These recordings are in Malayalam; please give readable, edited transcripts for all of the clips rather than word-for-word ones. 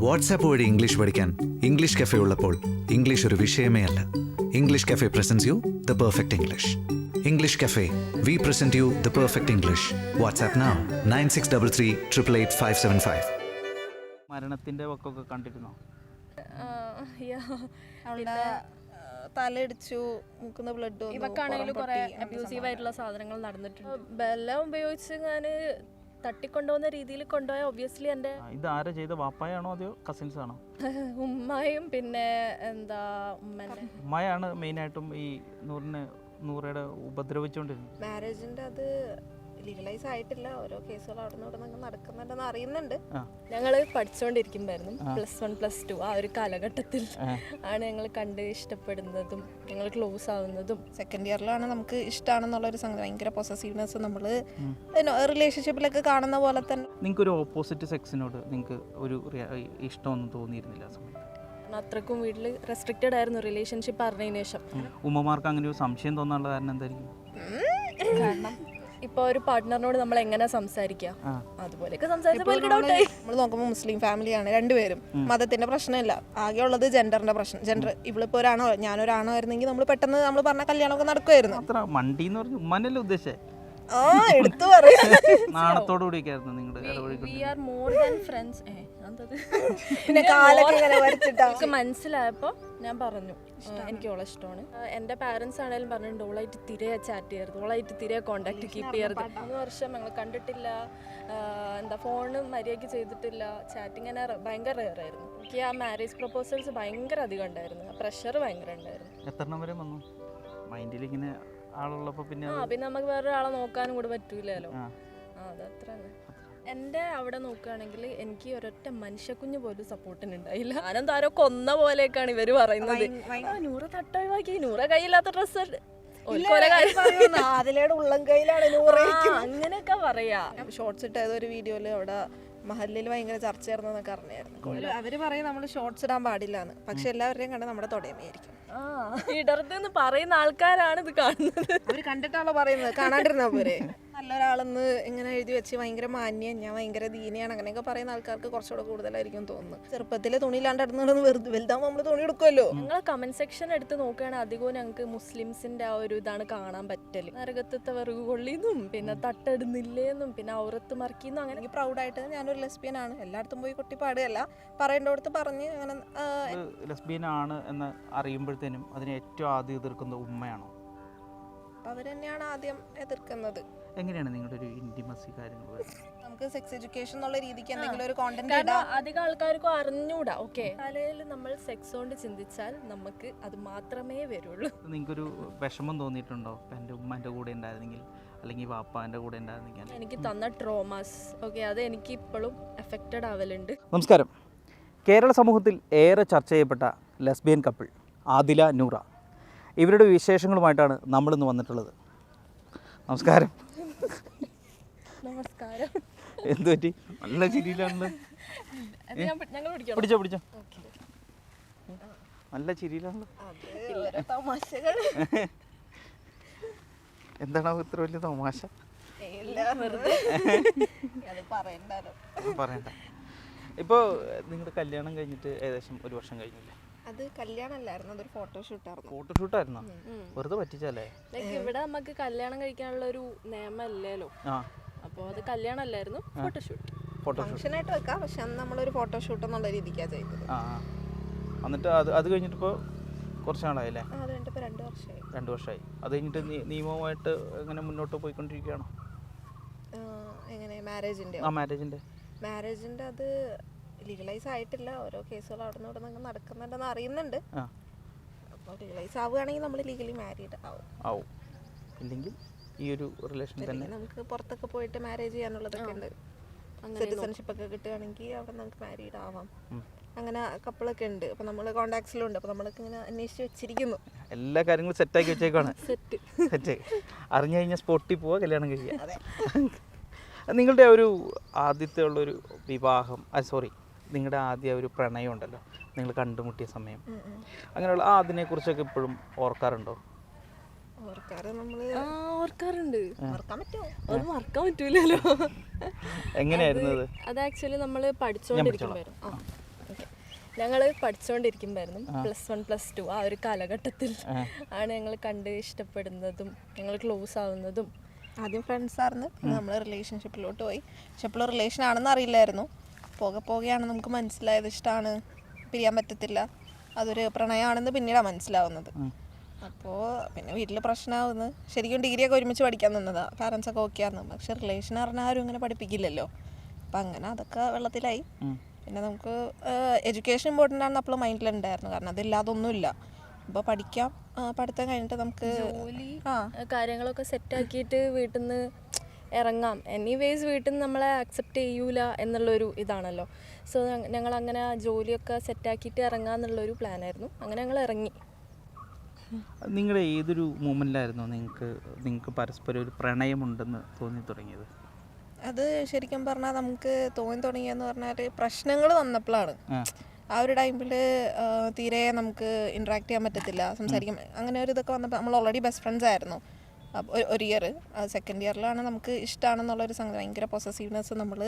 വാട്സാപ്പ് വഴി ഇംഗ്ലീഷ് പഠിക്കാൻ ഇംഗ്ലീഷ് കഫേ ഉള്ളപ്പോൾ ഇംഗ്ലീഷ് ഒരു വിഷയമേ അല്ല. English cafe presents you the perfect English. English cafe, we present you the perfect English. WhatsApp now 9633 മരണത്തിന്റെ വക്കൊക്കെ കണ്ടിരുന്നോ? അവളുടെ തലയിടിച്ചു, മൂക്കുന്ന ബ്ലഡ്. ഇവക്കാണെങ്കിലും കുറെ അബ്യൂസീവ് ആയിട്ടുള്ള സാധനങ്ങൾ നടന്നിട്ടുണ്ട്. ബെല്ലം ഉപയോഗിച്ച് ഞാൻ തട്ടിക്കൊണ്ടുപോകുന്ന രീതിയിൽ കൊണ്ടുപോയ ഒബ്വിയസ്ലി എൻ്റെ ഇത് ആരാ ചെയ്ത? വാപ്പായാണോ അതെയോ കസിൻസ് ആണോ? ഉമ്മയും പിന്നെ എന്താ ഉമ്മനെ. ഉമ്മയാണ് മെയിനായിട്ടും ഈ നൂറയുടെ ഉപദ്രവിച്ചുകൊണ്ടിരുന്നത്. മാരേജിന്റെ അത് ലീഗലൈസ് ആയിട്ടില്ല. ഓരോ കേസുകൾ അവിടെ നിന്ന് നടക്കുന്നുണ്ടെന്ന് അറിയുന്നുണ്ട്. ഞങ്ങൾ പഠിച്ചുകൊണ്ടിരിക്കുമ്പോഴായിരുന്നു +1 +2 ആ ഒരു കാലഘട്ടത്തിൽ ആണ് ഞങ്ങൾ കണ്ട് ഇഷ്ടപ്പെടുന്നതും ഞങ്ങൾ ക്ലോസ് ആവുന്നതും. സെക്കൻഡ് ഇയറിലാണ് നമുക്ക് ഇഷ്ടമാണെന്നുള്ള ഒരു സംഗതി. ഭയങ്കര പൊസസീവ്നെസ് നമ്മൾ റിലേഷൻഷിപ്പിലൊക്കെ കാണുന്ന പോലെ തന്നെ. നിങ്ങൾക്ക് ഒരു ഓപ്പോസിറ്റ് സെക്സിനോട് നിങ്ങൾക്ക് ഒരു ഇഷ്ടമൊന്നും തോന്നിയിരുന്നില്ല ആ സമയത്ത്? അത്രക്കും വീട്ടിൽ റെസ്ട്രിക്റ്റഡ് ആയിരുന്നു റിലേഷൻഷിപ്പ് അറിഞ്ഞതിന് ശേഷം. ഉമ്മമാർക്ക് അങ്ങനെ ഒരു സംശയം തോന്നാനുള്ള കാരണം എന്തായിരിക്കും? കാരണം ഇപ്പൊ ഒരു പാർട്ട്ണറിനോട് നമ്മൾ എങ്ങനെ സംസാരിക്കുക, അതുപോലെയൊക്കെ സംസാരിച്ചപ്പോൾ നമ്മൾ നോക്കുമ്പോൾ മുസ്ലിം ഫാമിലിയാണ് രണ്ടുപേരും. മതത്തിന്റെ പ്രശ്നമില്ല, ആകെ ഉള്ളത് ജെൻഡറിന്റെ പ്രശ്നം. ജെൻഡർ ഇവളിപ്പോ ഒരാണോ ഞാനൊരാണോ ആയിരുന്നെങ്കിൽ നമ്മൾ പെട്ടെന്ന് നമ്മൾ പറഞ്ഞ കല്യാണമൊക്കെ നടക്കുമായിരുന്നു. അത്ര മണ്ടി എന്ന് പറഞ്ഞു ഉമ്മനല്ലേ ഉദ്ദേശിച്ചേ? എടുത്തു പറയാം. നാണത്തോടുകൂടിയൊക്കെയായിരുന്നു നിങ്ങളുടെ പിന്നെ കാലൊക്കെ ഇങ്ങനെ വരച്ചിട്ടാ മനസ്സിലായപ്പോ ഞാൻ പറഞ്ഞു എനിക്ക് ഓളെ ഇഷ്ടമാണ്. എൻ്റെ പാരൻസ് ആണെങ്കിലും പറഞ്ഞിട്ടുണ്ട് ഓളായിട്ട് തിരെ ചാറ്റ് ചെയ്യരുത്, ഓളായിട്ട് തിരെ കോണ്ടാക്ട് കീപ്പ് ചെയ്യരുത്. 3 വർഷം ഞങ്ങൾ കണ്ടിട്ടില്ല, എന്താ ഫോണ് മര്യാദയ്ക്ക് ചെയ്തിട്ടില്ല, ചാറ്റിങ് തന്നെ ഭയങ്കര റെയർ ആയിരുന്നു. എനിക്ക് ആ മാരേജ് പ്രപ്പോസൽസ് ഭയങ്കര അധികം ഉണ്ടായിരുന്നു, പ്രഷർ ഭയങ്കര ഉണ്ടായിരുന്നു. എത്രണ്ണം വരെ വന്നു മൈൻഡിൽ ഇങ്ങനെ ആളുള്ളപ്പോ? പിന്നെ പിന്നെ നമുക്ക് വേറൊരാളെ നോക്കാനും കൂടെ പറ്റൂലല്ലോ. അതത്ര എൻ്റെ അവിടെ നോക്കുകയാണെങ്കിൽ എനിക്ക് ഒരൊറ്റ മനുഷ്യക്കുഞ്ഞ് പോലും സപ്പോർട്ടിനുണ്ടായില്ല. ഞാനെന്താരോ കൊന്ന പോലെയൊക്കെയാണ് ഇവര് പറയുന്നത്. നൂറ് തട്ടൊഴിവാക്കി, നൂറ കയ്യില്ലാത്ത ഡ്രസ്സ് അതിലയുടെ ഉള്ളം കയ്യിലാണ് അങ്ങനെയൊക്കെ പറയാ. ഷോർട്സ് ഇട്ട ഏതൊരു വീഡിയോയില് അവിടെ മഹലിൽ ഭയങ്കര ചർച്ചയായിരുന്നൊക്കെ അറിഞ്ഞായിരുന്നു. അവര് പറയും നമ്മൾ ഷോർട്സ് ഇടാൻ പാടില്ലാന്ന്, പക്ഷെ എല്ലാവരുടെയും കണ്ട് നമ്മുടെ തൊടയമയായിരിക്കും. ഇടർന്ന് പറയുന്ന ആൾക്കാരാണ് ഇത് കാണുന്നത്. അവര് കണ്ടിട്ടാണോ പറയുന്നത്, കാണാണ്ടിരുന്ന പോരെ. നല്ലൊരാളെന്ന് ഇങ്ങനെ എഴുതി വെച്ച് ഭയങ്കര മാന്യം, ഞാൻ ഭയങ്കര ദീനിയാണ് അങ്ങനെയൊക്കെ പറയുന്ന ആൾക്കാർക്ക് കുറച്ചുകൂടെ കൂടുതലായിരിക്കും തോന്നുന്നു. ചെറുപ്പത്തിലെ തുണിയില്ലാണ്ട് ഇടുന്ന വലുതാകുമ്പോൾ നമ്മൾ തുണി എടുക്കുമല്ലോ. ഞങ്ങൾ കമന്റ് സെക്ഷൻ എടുത്ത് നോക്കുകയാണെങ്കിൽ അധികവും ഞങ്ങൾക്ക് മുസ്ലിംസിന്റെ ആ ഒരു ഇതാണ് കാണാൻ പറ്റല്. നരകത്തെ വിറക് കൊള്ളിന്നും പിന്നെ തട്ടിടുന്നില്ലേന്നും പിന്നെ ഔറത്ത് മറിക്കുന്നു. അങ്ങനെ പ്രൗഡായിട്ട് ഞാനൊരു ലെസ്ബിയൻ ആണ്, എല്ലായിടത്തും പോയി കൊട്ടി പാടുകയല്ല, പറയേണ്ടടുത്ത് പറഞ്ഞ് അങ്ങനെ ലെസ്ബിയൻ ആണ് എന്ന് അറിയുമ്പോഴത്തേനും അതിനെ ഏറ്റവും ആദ്യം എതിർക്കുന്നത് ഉമ്മയാണോ? അവർ തന്നെയാണ് ആദ്യം എതിർക്കുന്നത്. എങ്ങനെയാണ് നിങ്ങളുടെ ഒരു ഇന്റിമസി കാര്യങ്ങൾ? നമുക്ക് സെക്സ് എഡ്യൂക്കേഷൻ എന്നുള്ള രീതിക്ക് എന്തെങ്കിലും ഒരു കോണ്ടന്റ് അധികം ആൾക്കാർക്കും അറിഞ്ഞൂടാ. ഓക്കെ, തലയിൽ നമ്മൾ സെക്സ് കൊണ്ട് ചിന്തിച്ചാൽ നമുക്ക് അത് മാത്രമേ വരുള്ളൂ. നിങ്ങൾക്കൊരു വിഷമം തോന്നിയിട്ടുണ്ടോ എൻ്റെ ഉമ്മൻ്റെ കൂടെ ഉണ്ടായിരുന്നെങ്കിൽ അല്ലെങ്കിൽ വാപ്പാൻ്റെ കൂടെ ഉണ്ടായിരുന്നെങ്കിൽ? എനിക്ക് തന്ന ട്രോമാസ് അത് എനിക്ക് ഇപ്പോഴും എഫക്റ്റഡ് ആവലുണ്ട്. നമസ്കാരം. കേരള സമൂഹത്തിൽ ഏറെ ചർച്ച ചെയ്യപ്പെട്ട ലെസ്ബിയൻ കപ്പിൾ ആദില നൂറ, ഇവരുടെ വിശേഷങ്ങളുമായിട്ടാണ് നമ്മളിന്ന് വന്നിട്ടുള്ളത്. നമസ്കാരം. നമസ്കാരം. എന്ത് പറ്റി? നല്ല ചിരിയിലാണല്ലോ. പിടിച്ചോ പിടിച്ചോ. നല്ല ചിരിയിലാണല്ലോ. എന്താണ് ഇത്ര വലിയ തമാശ? പറയണ്ട. ഇപ്പോൾ നിങ്ങളുടെ കല്യാണം കഴിഞ്ഞിട്ട് ഏകദേശം 1 വർഷം കഴിഞ്ഞില്ലേ? അത് കല്യാണമല്ലായിരുന്നു, അതൊരു ഫോട്ടോഷൂട്ടായിരുന്നു. ഫോട്ടോഷൂട്ടായിരുന്നോ? വെറുതെ പറ്റിച്ചല്ലേ? ഇവിടെ നമുക്ക് കല്യാണം കഴിക്കാനുള്ള ഒരു നിയമമല്ലല്ലോ, അപ്പോൾ അത് കല്യാണം അല്ലായിരുന്നു, ഫോട്ടോഷൂട്ട്. ഫംഗ്ഷനായിട്ട് വെക്കാം, പക്ഷെ അന്ന് നമ്മളൊരു ഫോട്ടോഷൂട്ട് എന്നുള്ള രീതിക്കാണ് ചെയ്തത്. എന്നിട്ട് അത് കഴിഞ്ഞിട്ട് ഇപ്പോൾ കുറച്ച് നാളായില്ലേ? അത് കഴിഞ്ഞിട്ട് ഇപ്പോൾ 2 വർഷമായി. 2 വർഷമായി. അത് കഴിഞ്ഞിട്ട് നിയമവുമായിട്ട് എങ്ങനെ മുന്നോട്ട് പോയിക്കൊണ്ടിരിക്കുകയാണോ? എങ്ങനെ മാരേജിൻ്റെ? മാരേജിൻ്റെ അത് ലീഗലൈസ് ആയിട്ടില്ല. ഓരോ കേസുകൾ അവിടെ നിന്ന് നടക്കുന്നുണ്ടെന്ന് അറിയുന്നുണ്ട്. അപ്പോൾ ലീഗലൈസ് ആവുകയാണെങ്കിൽ നമ്മൾ ലീഗലി മാരീഡ് ആവും. ഇല്ലെങ്കിൽ ഈ ഒരു റിലേഷൻ തന്നെ നമുക്ക് പുറത്തൊക്കെ പോയിട്ട് മാരേജ് ചെയ്യാനുള്ളതൊക്കെ ഉണ്ട്. സിറ്റിസൺഷിപ്പ് ഒക്കെ കിട്ടുകയാണെങ്കിൽ അവിടെ നമുക്ക് മാരീഡ് ആവാം. അങ്ങനെ കപ്പിളൊക്കെ ഉണ്ട്. അപ്പോൾ നമ്മൾ കോണ്ടാക്ട്സിലുണ്ട്. അപ്പോൾ നമ്മളൊക്കെ ഇങ്ങനെ അന്വേഷിച്ച് വെച്ചിരിക്കുന്നു. എല്ലാ കാര്യങ്ങളും സെറ്റാക്കി വെച്ചേക്കാണ്. സെറ്റ് അറിഞ്ഞു കഴിഞ്ഞാൽ സ്പോട്ടിൽ പോവുക, കല്യാണം കഴിയുക. നിങ്ങളുടെ ഒരു ആദ്യത്തെ ഉള്ളൊരു വിവാഹം, നിങ്ങളുടെ ആദ്യ ഒരു പ്രണയം ഉണ്ടല്ലോ, നിങ്ങൾ കണ്ടുമുട്ടിയ സമയം, അങ്ങനെയുള്ള അതിനെക്കുറിച്ചൊക്കെ ഇപ്പോഴും ഓർക്കാറുണ്ടോ? ഓർക്കാറുണ്ട്. അത് മറക്കാൻ പറ്റൂലല്ലോ. എങ്ങനെയായിരുന്നു അത് ആക്ച്വലി നമ്മൾ പഠിച്ചുകൊണ്ടിരിക്കുമ്പോൾ ഞങ്ങൾ പഠിച്ചുകൊണ്ടിരിക്കുമ്പോഴായിരുന്നു +1 +2 ആ ഒരു കാലഘട്ടത്തിൽ ആണ് ഞങ്ങൾ കണ്ട് ഇഷ്ടപ്പെടുന്നതും ഞങ്ങൾ ക്ലോസ് ആവുന്നതും. ആദ്യം ഫ്രണ്ട്സ് ആയിരുന്നു, നമ്മൾ റിലേഷൻഷിപ്പിലോട്ട് പോയി. പക്ഷെ എപ്പോഴും റിലേഷൻ ആണെന്ന് അറിയില്ലായിരുന്നു. പോകെയാണ് നമുക്ക് മനസ്സിലായത് ഇഷ്ടമാണ്, പിരിയാൻ പറ്റത്തില്ല, അതൊരു പ്രണയമാണെന്ന് പിന്നീടാണ് മനസ്സിലാവുന്നത്. അപ്പോൾ പിന്നെ വീട്ടിൽ പ്രശ്നമാവുന്നു. ശരിക്കും ഡിഗ്രിയൊക്കെ ഒരുമിച്ച് പഠിക്കാൻ നിന്നതാണ്, പാരൻസൊക്കെ ഓക്കെ ആയിരുന്നു. പക്ഷെ റിലേഷൻ പറഞ്ഞാൽ ആരും അങ്ങനെ പഠിപ്പിക്കില്ലല്ലോ. അപ്പം അങ്ങനെ അതൊക്കെ വെള്ളത്തിലായി. പിന്നെ നമുക്ക് എഡ്യൂക്കേഷൻ ഇമ്പോർട്ടൻ്റ് ആണെന്ന് അപ്പോൾ മൈൻഡിലുണ്ടായിരുന്നു, കാരണം അതില്ലാതൊന്നുമില്ല. ഇപ്പോൾ പഠിക്കാം, പഠിത്തം കഴിഞ്ഞിട്ട് നമുക്ക് ജോലി കാര്യങ്ങളൊക്കെ സെറ്റാക്കിയിട്ട് വീട്ടിൽ നിന്ന് ഇറങ്ങാം. എനിവേസ് വീട്ടിൽ നിന്ന് നമ്മളെ അക്സെപ്റ്റ് ചെയ്യൂല എന്നുള്ളൊരു ഇതാണല്ലോ. സോ ഞങ്ങൾ അങ്ങനെ ജോലിയൊക്കെ സെറ്റാക്കിയിട്ട് ഇറങ്ങാമെന്നുള്ളൊരു പ്ലാനായിരുന്നു. അങ്ങനെ ഞങ്ങൾ ഇറങ്ങി. നിങ്ങളുടെ ഏതൊരു മൂമെൻറ്റിലായിരുന്നു നിങ്ങൾക്ക് പരസ്പരം ഒരു പ്രണയമുണ്ടെന്ന് തോന്നി തുടങ്ങിയത്? അത് ശരിക്കും പറഞ്ഞാൽ നമുക്ക് തോന്നി തുടങ്ങിയെന്ന് പറഞ്ഞാൽ പ്രശ്നങ്ങൾ വന്നപ്പോഴാണ്. ആ ഒരു ടൈമിൽ തീരെ നമുക്ക് ഇൻട്രാക്ട് ചെയ്യാൻ പറ്റത്തില്ല, സംസാരിക്കാൻ അങ്ങനെ ഒരു ഇതൊക്കെ വന്നപ്പോൾ നമ്മൾ ഓൾറെഡി ബെസ്റ്റ് ഫ്രണ്ട്സ് ആയിരുന്നു. ഒരു ഇയർ, സെക്കൻഡ് ഇയറിലാണ് നമുക്ക് ഇഷ്ടമാണെന്നുള്ളൊരു സംഗതി. ഭയങ്കര പൊസസീവ്നെസ് നമ്മൾ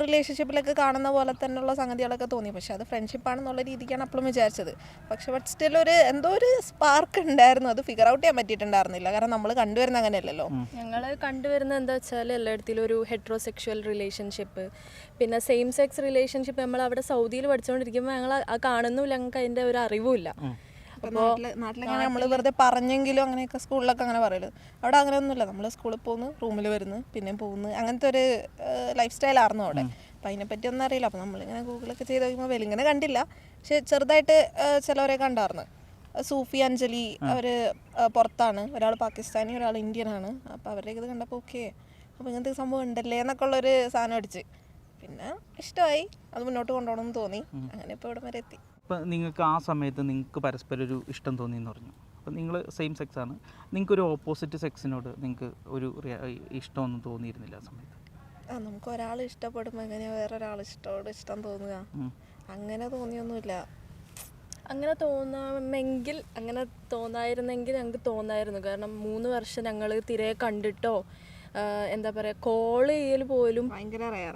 റിലേഷൻഷിപ്പിലൊക്കെ കാണുന്ന പോലെ തന്നെയുള്ള സംഗതികളൊക്കെ തോന്നി. പക്ഷെ അത് ഫ്രണ്ട്ഷിപ്പാണെന്നുള്ള രീതിക്കാണ് അപ്പോഴും വിചാരിച്ചത്. പക്ഷെ ബട്ട് സ്റ്റിൽ എന്തോ ഒരു സ്പാർക്ക് ഉണ്ടായിരുന്നു. അത് ഫിഗർ ഔട്ട് ചെയ്യാൻ പറ്റിയിട്ടുണ്ടായിരുന്നില്ല, കാരണം നമ്മൾ കണ്ടുവരുന്ന അങ്ങനെയല്ലല്ലോ. ഞങ്ങൾ കണ്ടുവരുന്നത് എന്താ വെച്ചാൽ എല്ലായിടത്തിലും ഒരു ഹെട്രോസെക്ഷൽ റിലേഷൻഷിപ്പ്, പിന്നെ സെയിം സെക്സ് റിലേഷൻഷിപ്പ്. നമ്മൾ അവിടെ സൗദിയിൽ പഠിച്ചുകൊണ്ടിരിക്കുമ്പോൾ ഞങ്ങൾ കാണുന്നില്ല, ഞങ്ങൾക്ക് അതിൻ്റെ ഒരു അറിവുമില്ല. നാട്ടിലങ്ങനെ നമ്മൾ വെറുതെ പറഞ്ഞെങ്കിലും അങ്ങനെയൊക്കെ സ്കൂളിലൊക്കെ അങ്ങനെ പറയല്. അവിടെ അങ്ങനെയൊന്നുമില്ല. നമ്മൾ സ്കൂളിൽ പോകുന്നു, റൂമിൽ വരുന്നു, പിന്നെയും പോകുന്നു, അങ്ങനത്തെ ഒരു ലൈഫ് സ്റ്റൈലായിരുന്നു അവിടെ. അപ്പം അതിനെപ്പറ്റി ഒന്നും അറിയില്ല. അപ്പോൾ നമ്മളിങ്ങനെ ഗൂഗിളൊക്കെ ചെയ്ത് നോക്കുമ്പോൾ വെലിങ്ങനെ കണ്ടില്ല, പക്ഷെ ചെറുതായിട്ട് ചിലവരെ കണ്ടായിരുന്നു. സൂഫി, അഞ്ജലി, അവർ പുറത്താണ്, ഒരാൾ പാകിസ്ഥാനി, ഒരാൾ ഇന്ത്യനാണ്. അപ്പോൾ അവരുടെയൊക്കെ ഇത് കണ്ടപ്പോൾ ഓക്കെ, അപ്പോൾ ഇങ്ങനത്തെ സംഭവം ഉണ്ടല്ലേ എന്നൊക്കെ ഉള്ളൊരു സാധനം അടിച്ച് പിന്നെ ഇഷ്ടമായി. അത് മുന്നോട്ട് കൊണ്ടുപോകണമെന്ന് തോന്നി. അങ്ങനെ ഇപ്പോൾ ഇവിടെ വരെ എത്തി. ഇപ്പം നിങ്ങൾക്ക് ആ സമയത്ത് നിങ്ങൾക്ക് പരസ്പരം ഒരു ഇഷ്ടം തോന്നിയെന്ന് പറഞ്ഞു. അപ്പം നിങ്ങൾ സെയിം സെക്സാണ്, നിങ്ങൾക്കൊരു ഓപ്പോസിറ്റ് സെക്സിനോട് നിങ്ങൾക്ക് ഒരു ഇഷ്ടമൊന്നും തോന്നിയിരുന്നില്ല ആ സമയത്ത്? നമുക്ക് ഒരാൾ ഇഷ്ടപ്പെടുമ്പോൾ എങ്ങനെയാണ് വേറൊരാൾ ഇഷ്ടം തോന്നുക? അങ്ങനെ തോന്നിയൊന്നുമില്ല. അങ്ങനെ തോന്നായിരുന്നെങ്കിൽ ഞങ്ങൾക്ക് തോന്നായിരുന്നു. കാരണം 3 വർഷം ഞങ്ങൾ തിരെ കണ്ടിട്ടോ എന്താ പറയുക, കോൾ ചെയ്യൽ പോലും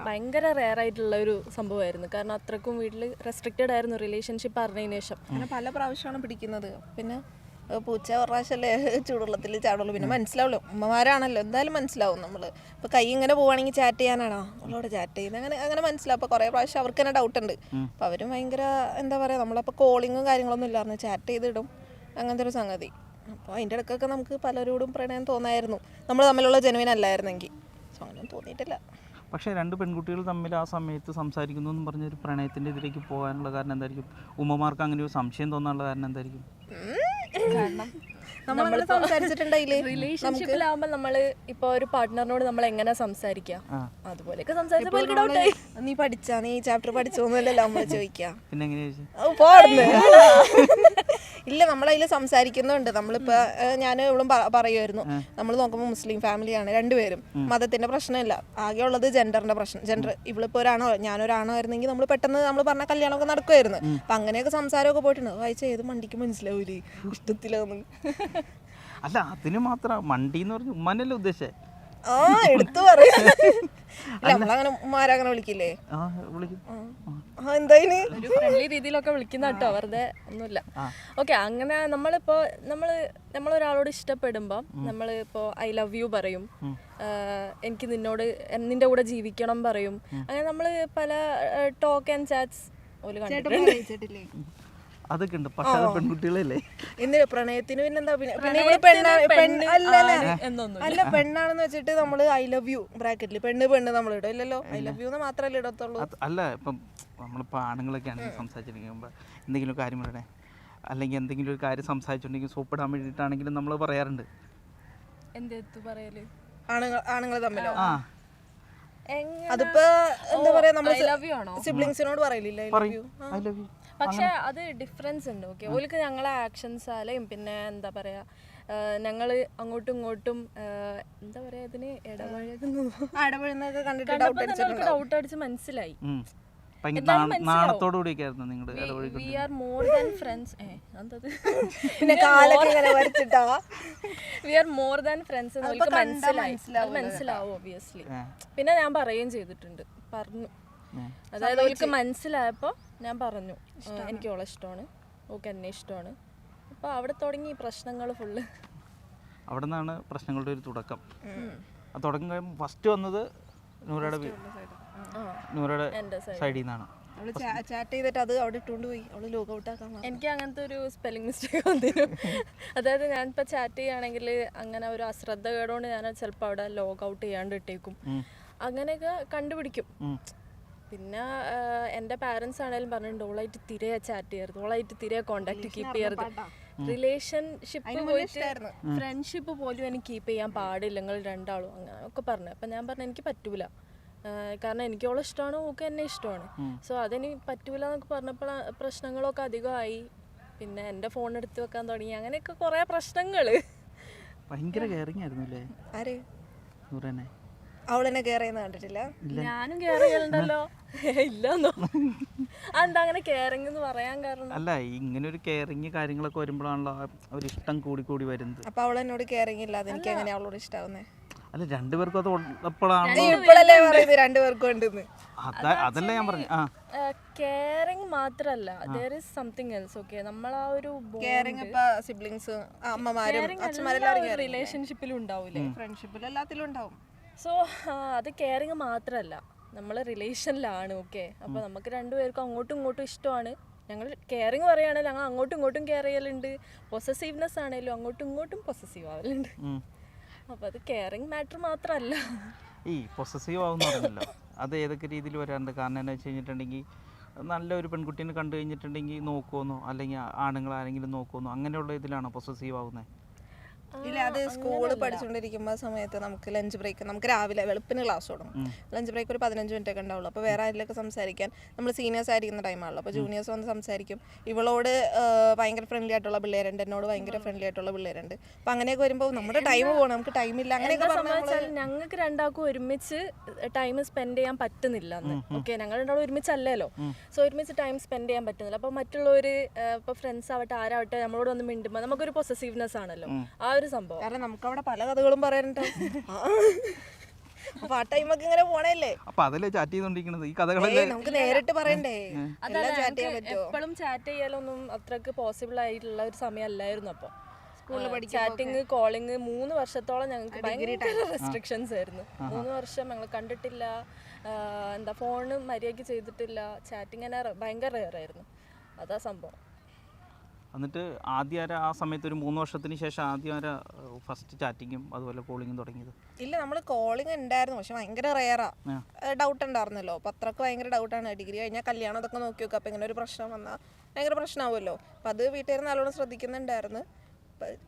ഭയങ്കര റെയർ ആയിട്ടുള്ള ഒരു സംഭവമായിരുന്നു. കാരണം അത്രക്കും വീട്ടിൽ റെസ്ട്രിക്റ്റഡ് ആയിരുന്നു റിലേഷൻഷിപ്പ് അറിഞ്ഞതിന് ശേഷം. അങ്ങനെ പല പ്രാവശ്യമാണ് പിടിക്കുന്നത്. പിന്നെ പൂച്ച ഒരു പ്രാവശ്യമല്ലേ ചൂടുവെള്ളത്തിൽ ചാടുള്ളൂ, പിന്നെ മനസ്സിലാവുള്ളൂ. ഉമ്മമാരാണല്ലോ, എന്തായാലും മനസ്സിലാവും. നമ്മൾ ഇപ്പോൾ കൈ ഇങ്ങനെ പോവുകയാണെങ്കിൽ ചാറ്റ് ചെയ്യാനാണോ അവളോട് ചാറ്റ് ചെയ്യുന്നത്, അങ്ങനെ മനസ്സിലാവും. അപ്പോൾ കുറേ പ്രാവശ്യം അവർക്ക് തന്നെ ഡൗട്ട് ഉണ്ട്. അപ്പോൾ അവരും ഭയങ്കര എന്താ പറയുക, നമ്മളപ്പോൾ കോളിങ്ങും കാര്യങ്ങളൊന്നും ഇല്ലായിരുന്നു, ചാറ്റ് ചെയ്തിടും, അങ്ങനത്തെ ഒരു സംഗതി. അപ്പോൾ അതിൻ്റെ ഇടയ്ക്കൊക്കെ നമുക്ക് പലരോടും പ്രണയം തോന്നായിരുന്നു, നമ്മൾ തമ്മിലുള്ള ജെനുവിൻ അല്ലായിരുന്നെങ്കിൽ. സോ അങ്ങനെയൊന്നും തോന്നിയിട്ടില്ല. പക്ഷേ 2 പെൺകുട്ടികൾ തമ്മിൽ ആ സമയത്ത് സംസാരിക്കുന്നു എന്ന് പറഞ്ഞൊരു പ്രണയത്തിൻ്റെ ഇതിലേക്ക് പോകാനുള്ള കാരണം എന്തായിരിക്കും? ഉമ്മമാർക്ക് അങ്ങനെ ഒരു സംശയം തോന്നാനുള്ള കാരണം എന്തായിരിക്കും? റിലേഷൻഷിപ്പിലാവുമ്പോൾ നമ്മൾ ഇപ്പോൾ ഒരു പാർട്ട്ണറിനോട് നമ്മൾ എങ്ങനെ സംസാരിക്കുക, അതുപോലെയൊക്കെ സംസാരിച്ചപ്പോൾ നീ പഠിച്ചാ, നീ ചാപ്റ്റർ പഠിച്ചോന്നല്ലോ നമ്മൾ ചോദിക്കുക. പിന്നെ എങ്ങനെയാ? ഇല്ല, നമ്മളതിൽ സംസാരിക്കുന്നുണ്ട്. നമ്മളിപ്പോൾ ഞാൻ ഇവളും പറയുമായിരുന്നു, നമ്മൾ നോക്കുമ്പോൾ മുസ്ലിം ഫാമിലിയാണ് രണ്ടുപേരും, മതത്തിന്റെ പ്രശ്നമില്ല, ആകെയുള്ളത് ജെൻഡറിന്റെ പ്രശ്നം. ജെൻഡർ ഇവളിപ്പോൾ ഒരാണോ ഞാനൊരാണോ ആയിരുന്നെങ്കിൽ നമ്മൾ പെട്ടെന്ന് നമ്മൾ പറഞ്ഞ കല്യാണമൊക്കെ നടക്കുമായിരുന്നു. അപ്പം അങ്ങനെയൊക്കെ സംസാരമൊക്കെ പോയിട്ടുണ്ട്. വായിച്ച ഏത് മണ്ടിക്ക് മനസ്സിലാവൂലേ ഇഷ്ടത്തിലൊന്നും. അല്ല, അതിന് മാത്രം മണ്ടി എന്ന് പറഞ്ഞു ഉമ്മാനല്ലേ ഉദ്ദേശിച്ചേ? എടുത്തു പറയാ, നമ്മളങ്ങനെ ഉമ്മാരങ്ങനെ വിളിക്കില്ലേ? എന്തായാലും ഒരു ഫ്രണ്ട്ലി രീതിയിലൊക്കെ വിളിക്കുന്ന കേട്ടോ, വെറുതെ ഒന്നുമില്ല. ഓക്കെ, അങ്ങനെ നമ്മളൊരാളോട് ഇഷ്ടപ്പെടുമ്പോൾ നമ്മളിപ്പോൾ ഐ ലവ് യു പറയും, എനിക്ക് നിന്റെ കൂടെ ജീവിക്കണം പറയും. അങ്ങനെ നമ്മൾ പല ടോക്ക് ആൻഡ് ചാറ്റ്സ് കണ്ടിട്ടില്ലേ? അതൊക്കെ ഉണ്ട്. പക്ഷെ അത് പെൺകുട്ടികളല്ലേ? എന്തിനാ പ്രണയത്തിന് പിന്നെന്താ? അല്ല, പെണ്ണാണെന്ന് വെച്ചിട്ട് നമ്മൾ ഐ ലവ് യു ബ്രാക്കറ്റിൽ പെണ്ണ് നമ്മൾ ഇടും ഇല്ലല്ലോ. ഐ ലവ് യു എന്ന് മാത്രമല്ലേ ഇടത്തുള്ളൂ. അല്ല, ഇപ്പം നമ്മളിപ്പോൾ ആണുങ്ങളൊക്കെ ആണെങ്കിൽ സംസാരിച്ചിരിക്കുമ്പോൾ എന്തെങ്കിലും കാര്യം പറയണേ, അല്ലെങ്കിൽ എന്തെങ്കിലും ഒരു കാര്യം സംസാരിച്ചിട്ടുണ്ടെങ്കിൽ സോപ്പിടാൻ വേണ്ടിയിട്ടാണെങ്കിലും നമ്മൾ പറയാറുണ്ട്. എന്തെത്തു പറയല്? ആണുങ്ങൾ തമ്മിലോ? അതിപ്പോ എന്താ പറയാ, നമ്മൾ സിബ്ലിങ്സിനോട് പറയില്ല ഐ ലവ് യു. പക്ഷെ അത് ഡിഫറൻസ് ഉണ്ട്. ഓക്കെ, ഓൾക്ക് ഞങ്ങളെ ആക്ഷൻസ് ആയാലും പിന്നെ എന്താ പറയാ, ഞങ്ങൾ അങ്ങോട്ടും ഇങ്ങോട്ടും എന്താ പറയാ, ഇതിന് ഇടപഴകുന്നതൊക്കെ കണ്ടിട്ട് ഡൗട്ട് അടിച്ച് മനസ്സിലായി. We are more than friends. പിന്നെ കാലൊക്കെ ഇങ്ങനെ വരച്ചിട്ടാ we are more than friends മനസ്സിലാവും ഒബിയസ്ലി. പിന്നെ ഞാൻ പറയുകയും ചെയ്തിട്ടുണ്ട്, പറഞ്ഞു. അതായത് അവർക്ക് മനസ്സിലായപ്പോൾ ഞാൻ പറഞ്ഞു എനിക്ക് ഓളെ ഇഷ്ടമാണ്, ഓക്കെ എന്നെ ഇഷ്ടമാണ്. അപ്പോൾ അവിടെ തുടങ്ങി പ്രശ്നങ്ങൾ ഫുള്ള്. അവിടെ നിന്നാണ് പ്രശ്നങ്ങളുടെ ഒരു തുടക്കം. ആ തുടക്കം കഴിയുമ്പോൾ ഫസ്റ്റ് വന്നത് നൂറയുടെ സൈഡിൽ നിന്നാണ്. ചാറ്റ് ചെയ്തിട്ട് അത് അവിടെ ഇട്ടുകൊണ്ട് പോയി അവള് ലോഗ് ഔട്ട് ആക്കാൻ. എനിക്ക് അങ്ങനത്തെ ഒരു സ്പെല്ലിംഗ് മിസ്റ്റേക്ക് വന്നിരുന്നു. അതായത് ഞാനിപ്പോൾ ചാറ്റ് ചെയ്യുകയാണെങ്കിൽ അങ്ങനെ ഒരു അശ്രദ്ധ കേടുകൊണ്ട് ഞാൻ ചിലപ്പോൾ അവിടെ ലോഗ് ഔട്ട് ചെയ്യാണ്ട് ഇട്ടേക്കും. അങ്ങനെയൊക്കെ കണ്ടുപിടിക്കും. പിന്നെ എൻ്റെ പാരൻസ് ആണെങ്കിലും പറഞ്ഞിട്ടുണ്ട് ഓളായിട്ട് തിരെ ചാറ്റ് ചെയ്യരുത്, ഓളായിട്ട് തിരെ കോണ്ടാക്ട് കീപ്പ് ചെയ്യരുത്, റിലേഷൻഷിപ്പ് പോയിട്ട് ഫ്രണ്ട്ഷിപ്പ് പോലും എനിക്ക് കീപ്പ് ചെയ്യാൻ പാടില്ല നിങ്ങൾ രണ്ടാളും, അങ്ങനെ ഒക്കെ പറഞ്ഞു. അപ്പം ഞാൻ പറഞ്ഞു എനിക്ക് പറ്റൂല, കാരണം എനിക്ക് ഓളെ ഇഷ്ടമാണ്, ഓക്കെ എന്നെ ഇഷ്ടമാണ്. സോ അതെനിക്ക് പറ്റൂല എന്നൊക്കെ പറഞ്ഞപ്പോൾ പ്രശ്നങ്ങളൊക്കെ അധികമായി. പിന്നെ എൻ്റെ ഫോൺ എടുത്ത് വെക്കാൻ തുടങ്ങി, അങ്ങനെയൊക്കെ കുറേ പ്രശ്നങ്ങൾ. ഭയങ്കര കെയറിങ് ആയിരുന്നു അല്ലേ ആര്? നൂറനെ. അവളെന്നെ കെയർ ചെയ്യുന്ന കണ്ടിട്ടില്ല? ഞാനും കെയർ ചെയ്യലുണ്ടല്ലോ. ഇല്ലെന്നോ? അതെന്താ അങ്ങനെ കെയറിങ് എന്ന് പറയാൻ കാരണം? അല്ല, ഇങ്ങനെ ഒരു കെയറിങ് കാര്യങ്ങളൊക്കെ വരുമ്പോഴാണല്ലോ ഒരു ഇഷ്ടം കൂടി വരുന്നത്. അപ്പൊ അവൾ എന്നോട് കെയറിങ് ഇല്ലാതെ എനിക്ക് എങ്ങനെ അവളോട് ഇഷ്ടാവുന്നേ? അല്ല, രണ്ടുപേർക്കും അത് ഉള്ളപ്പോഴാണ്. ഇപ്പോഴല്ലേ പറയുന്നത് രണ്ടുപേർക്കും ഉണ്ടെന്ന്? അതല്ല ഞാൻ പറഞ്ഞു. കെയറിങ് മാത്രല്ല, there is something else. Okay, നമ്മളാ ഒരു കെയറിങ് ഇപ്പൊ സിബ്ലിങ്സ്, അമ്മമാരും അച്ഛന്മാരെല്ലാവരും റിലേഷൻഷിപ്പിലും ഉണ്ടാവൂലേ, ഫ്രണ്ട്ഷിപ്പിലും എല്ലാത്തിലും ഉണ്ടാവും. സോ അത് കെയറിങ് മാത്രല്ല, നമ്മൾ റിലേഷനിലാണ്. ഓക്കെ, അപ്പോൾ നമുക്ക് രണ്ടുപേർക്കും അങ്ങോട്ടും ഇങ്ങോട്ടും ഇഷ്ടമാണ്. ഞങ്ങൾ കെയറിങ് പറയുകയാണെങ്കിൽ ഞങ്ങൾ അങ്ങോട്ടും ഇങ്ങോട്ടും കെയർ ചെയ്യലുണ്ട്. പൊസസീവ്നെസ് ആണെങ്കിലും അങ്ങോട്ടും ഇങ്ങോട്ടും പൊസസീവ് ആവലുണ്ട്. അപ്പോൾ അത് കെയറിങ് മാറ്റർ മാത്രമല്ല. ഈ പൊസസീവ് ആവുന്ന പറഞ്ഞല്ലോ, അത് ഏതൊക്കെ രീതിയിൽ വരാറുണ്ട്. കാരണം എന്താ വെച്ച് കഴിഞ്ഞിട്ടുണ്ടെങ്കിൽ നല്ലൊരു പെൺകുട്ടീനെ കണ്ടു കഴിഞ്ഞിട്ടുണ്ടെങ്കിൽ നോക്കുമെന്നോ, അല്ലെങ്കിൽ ആണുങ്ങൾ ആരെങ്കിലും നോക്കുമെന്നോ, അങ്ങനെയുള്ള ഇതിലാണോ പൊസസീവ് ആവുന്നത്? ഇല്ല, അത് സ്കൂളിൽ പഠിച്ചുകൊണ്ടിരിക്കുമ്പോ സമയത്ത് നമുക്ക് ലഞ്ച് ബ്രേക്ക്, നമുക്ക് രാവിലെ വെളുപ്പിന് ക്ലാസ് തുടങ്ങും. ലഞ്ച് ബ്രേക്ക് ഒരു 15 മിനിറ്റ് ഒക്കെ ഉണ്ടാവുള്ളൂ. അപ്പോൾ വേറെ ആരിലൊക്കെ സംസാരിക്കാൻ നമ്മൾ സീനിയേഴ്സ് ആയിരിക്കുന്ന ടൈമാണല്ലോ. അപ്പോൾ ജൂനിയേഴ്സ് വന്ന് സംസാരിക്കും. ഇവളോട് ഭയങ്കര ഫ്രണ്ട്ലി ആയിട്ടുള്ള പിള്ളേരുണ്ട്, എന്നോട് ഭയങ്കര ഫ്രണ്ട്ലി ആയിട്ടുള്ള പിള്ളേരുണ്ട്. അപ്പം അങ്ങനെയൊക്കെ വരുമ്പോൾ നമ്മുടെ ടൈം പോകണം, നമുക്ക് ടൈമില്ല. അങ്ങനെയൊക്കെ സംഭവിച്ചാൽ ഞങ്ങൾക്ക് രണ്ടാൾക്കും ഒരുമിച്ച് ടൈം സ്പെൻഡ് ചെയ്യാൻ പറ്റുന്നില്ല അന്ന്. ഓക്കെ, ഞങ്ങൾ രണ്ടാളും ഒരുമിച്ചല്ലല്ലോ. സോ ഒരുമിച്ച് ടൈം സ്പെൻഡ് ചെയ്യാൻ പറ്റുന്നില്ല. അപ്പോൾ മറ്റുള്ളവർ, ഇപ്പോൾ ഫ്രണ്ട്സ് ആവട്ടെ ആരാവട്ടെ നമ്മളോട് വന്ന് മിണ്ടുമ്പോൾ നമുക്കൊരു പൊസസീവ്നെസ് ആണല്ലോ ആ ഒരു സംഭവം. കാരണം നമുക്ക് അവിടെ പല കഥകളും പറയാനുണ്ടാവും. അപ്പൊ ആ ടൈമൊക്കെ ഇങ്ങനെ പോണല്ലേ. അപ്പൊ അതല്ലേ ചാറ്റ് ചെയ്തോണ്ടിരിക്കുന്നത്, ഈ കഥകളല്ലേ നമുക്ക് നേരിട്ട് പറയണ്ടേ. എപ്പോഴും ചാറ്റ് ചെയ്യാലൊന്നും അത്രക്ക് പോസിബിൾ ആയിട്ടുള്ള ഒരു സമയമല്ലായിരുന്നു. അപ്പോൾ ചാറ്റിങ്, കോളിങ് 3 വർഷത്തോളം ഞങ്ങൾക്ക് ഭയങ്കര റെസ്ട്രിക്ഷൻസ് ആയിരുന്നു. 3 വർഷം ഞങ്ങൾ കണ്ടിട്ടില്ല, എന്താ ഫോണ് മര്യാദയ്ക്ക് ചെയ്തിട്ടില്ല, ചാറ്റിങ് തന്നെ ഭയങ്കര റെയർ ആയിരുന്നു. അതാ സംഭവം. എന്നിട്ട് ആദ്യം ആ സമയത്ത് ഒരു 3 വർഷത്തിന് ശേഷം ആദ്യം ഫസ്റ്റ് ചാറ്റിങ്ങും അതുപോലെ കോളിങ്ങും തുടങ്ങിയത്? ഇല്ല, നമ്മൾ കോളിങ് ഉണ്ടായിരുന്നു, പക്ഷെ ഭയങ്കര റെയറാ. ഡൗട്ട് ഉണ്ടായിരുന്നല്ലോ. അപ്പോൾ അത്രക്ക് ഭയങ്കര ഡൗട്ടാണ്. ഡിഗ്രി കഴിഞ്ഞാൽ കല്യാണം അതൊക്കെ നോക്കി വെക്കുക. അപ്പോൾ ഇങ്ങനെ ഒരു പ്രശ്നം വന്നാൽ ഭയങ്കര പ്രശ്നമാവുമല്ലോ. അപ്പോൾ അത് വീട്ടുകാർ നല്ലോണം ശ്രദ്ധിക്കുന്നുണ്ടായിരുന്നു.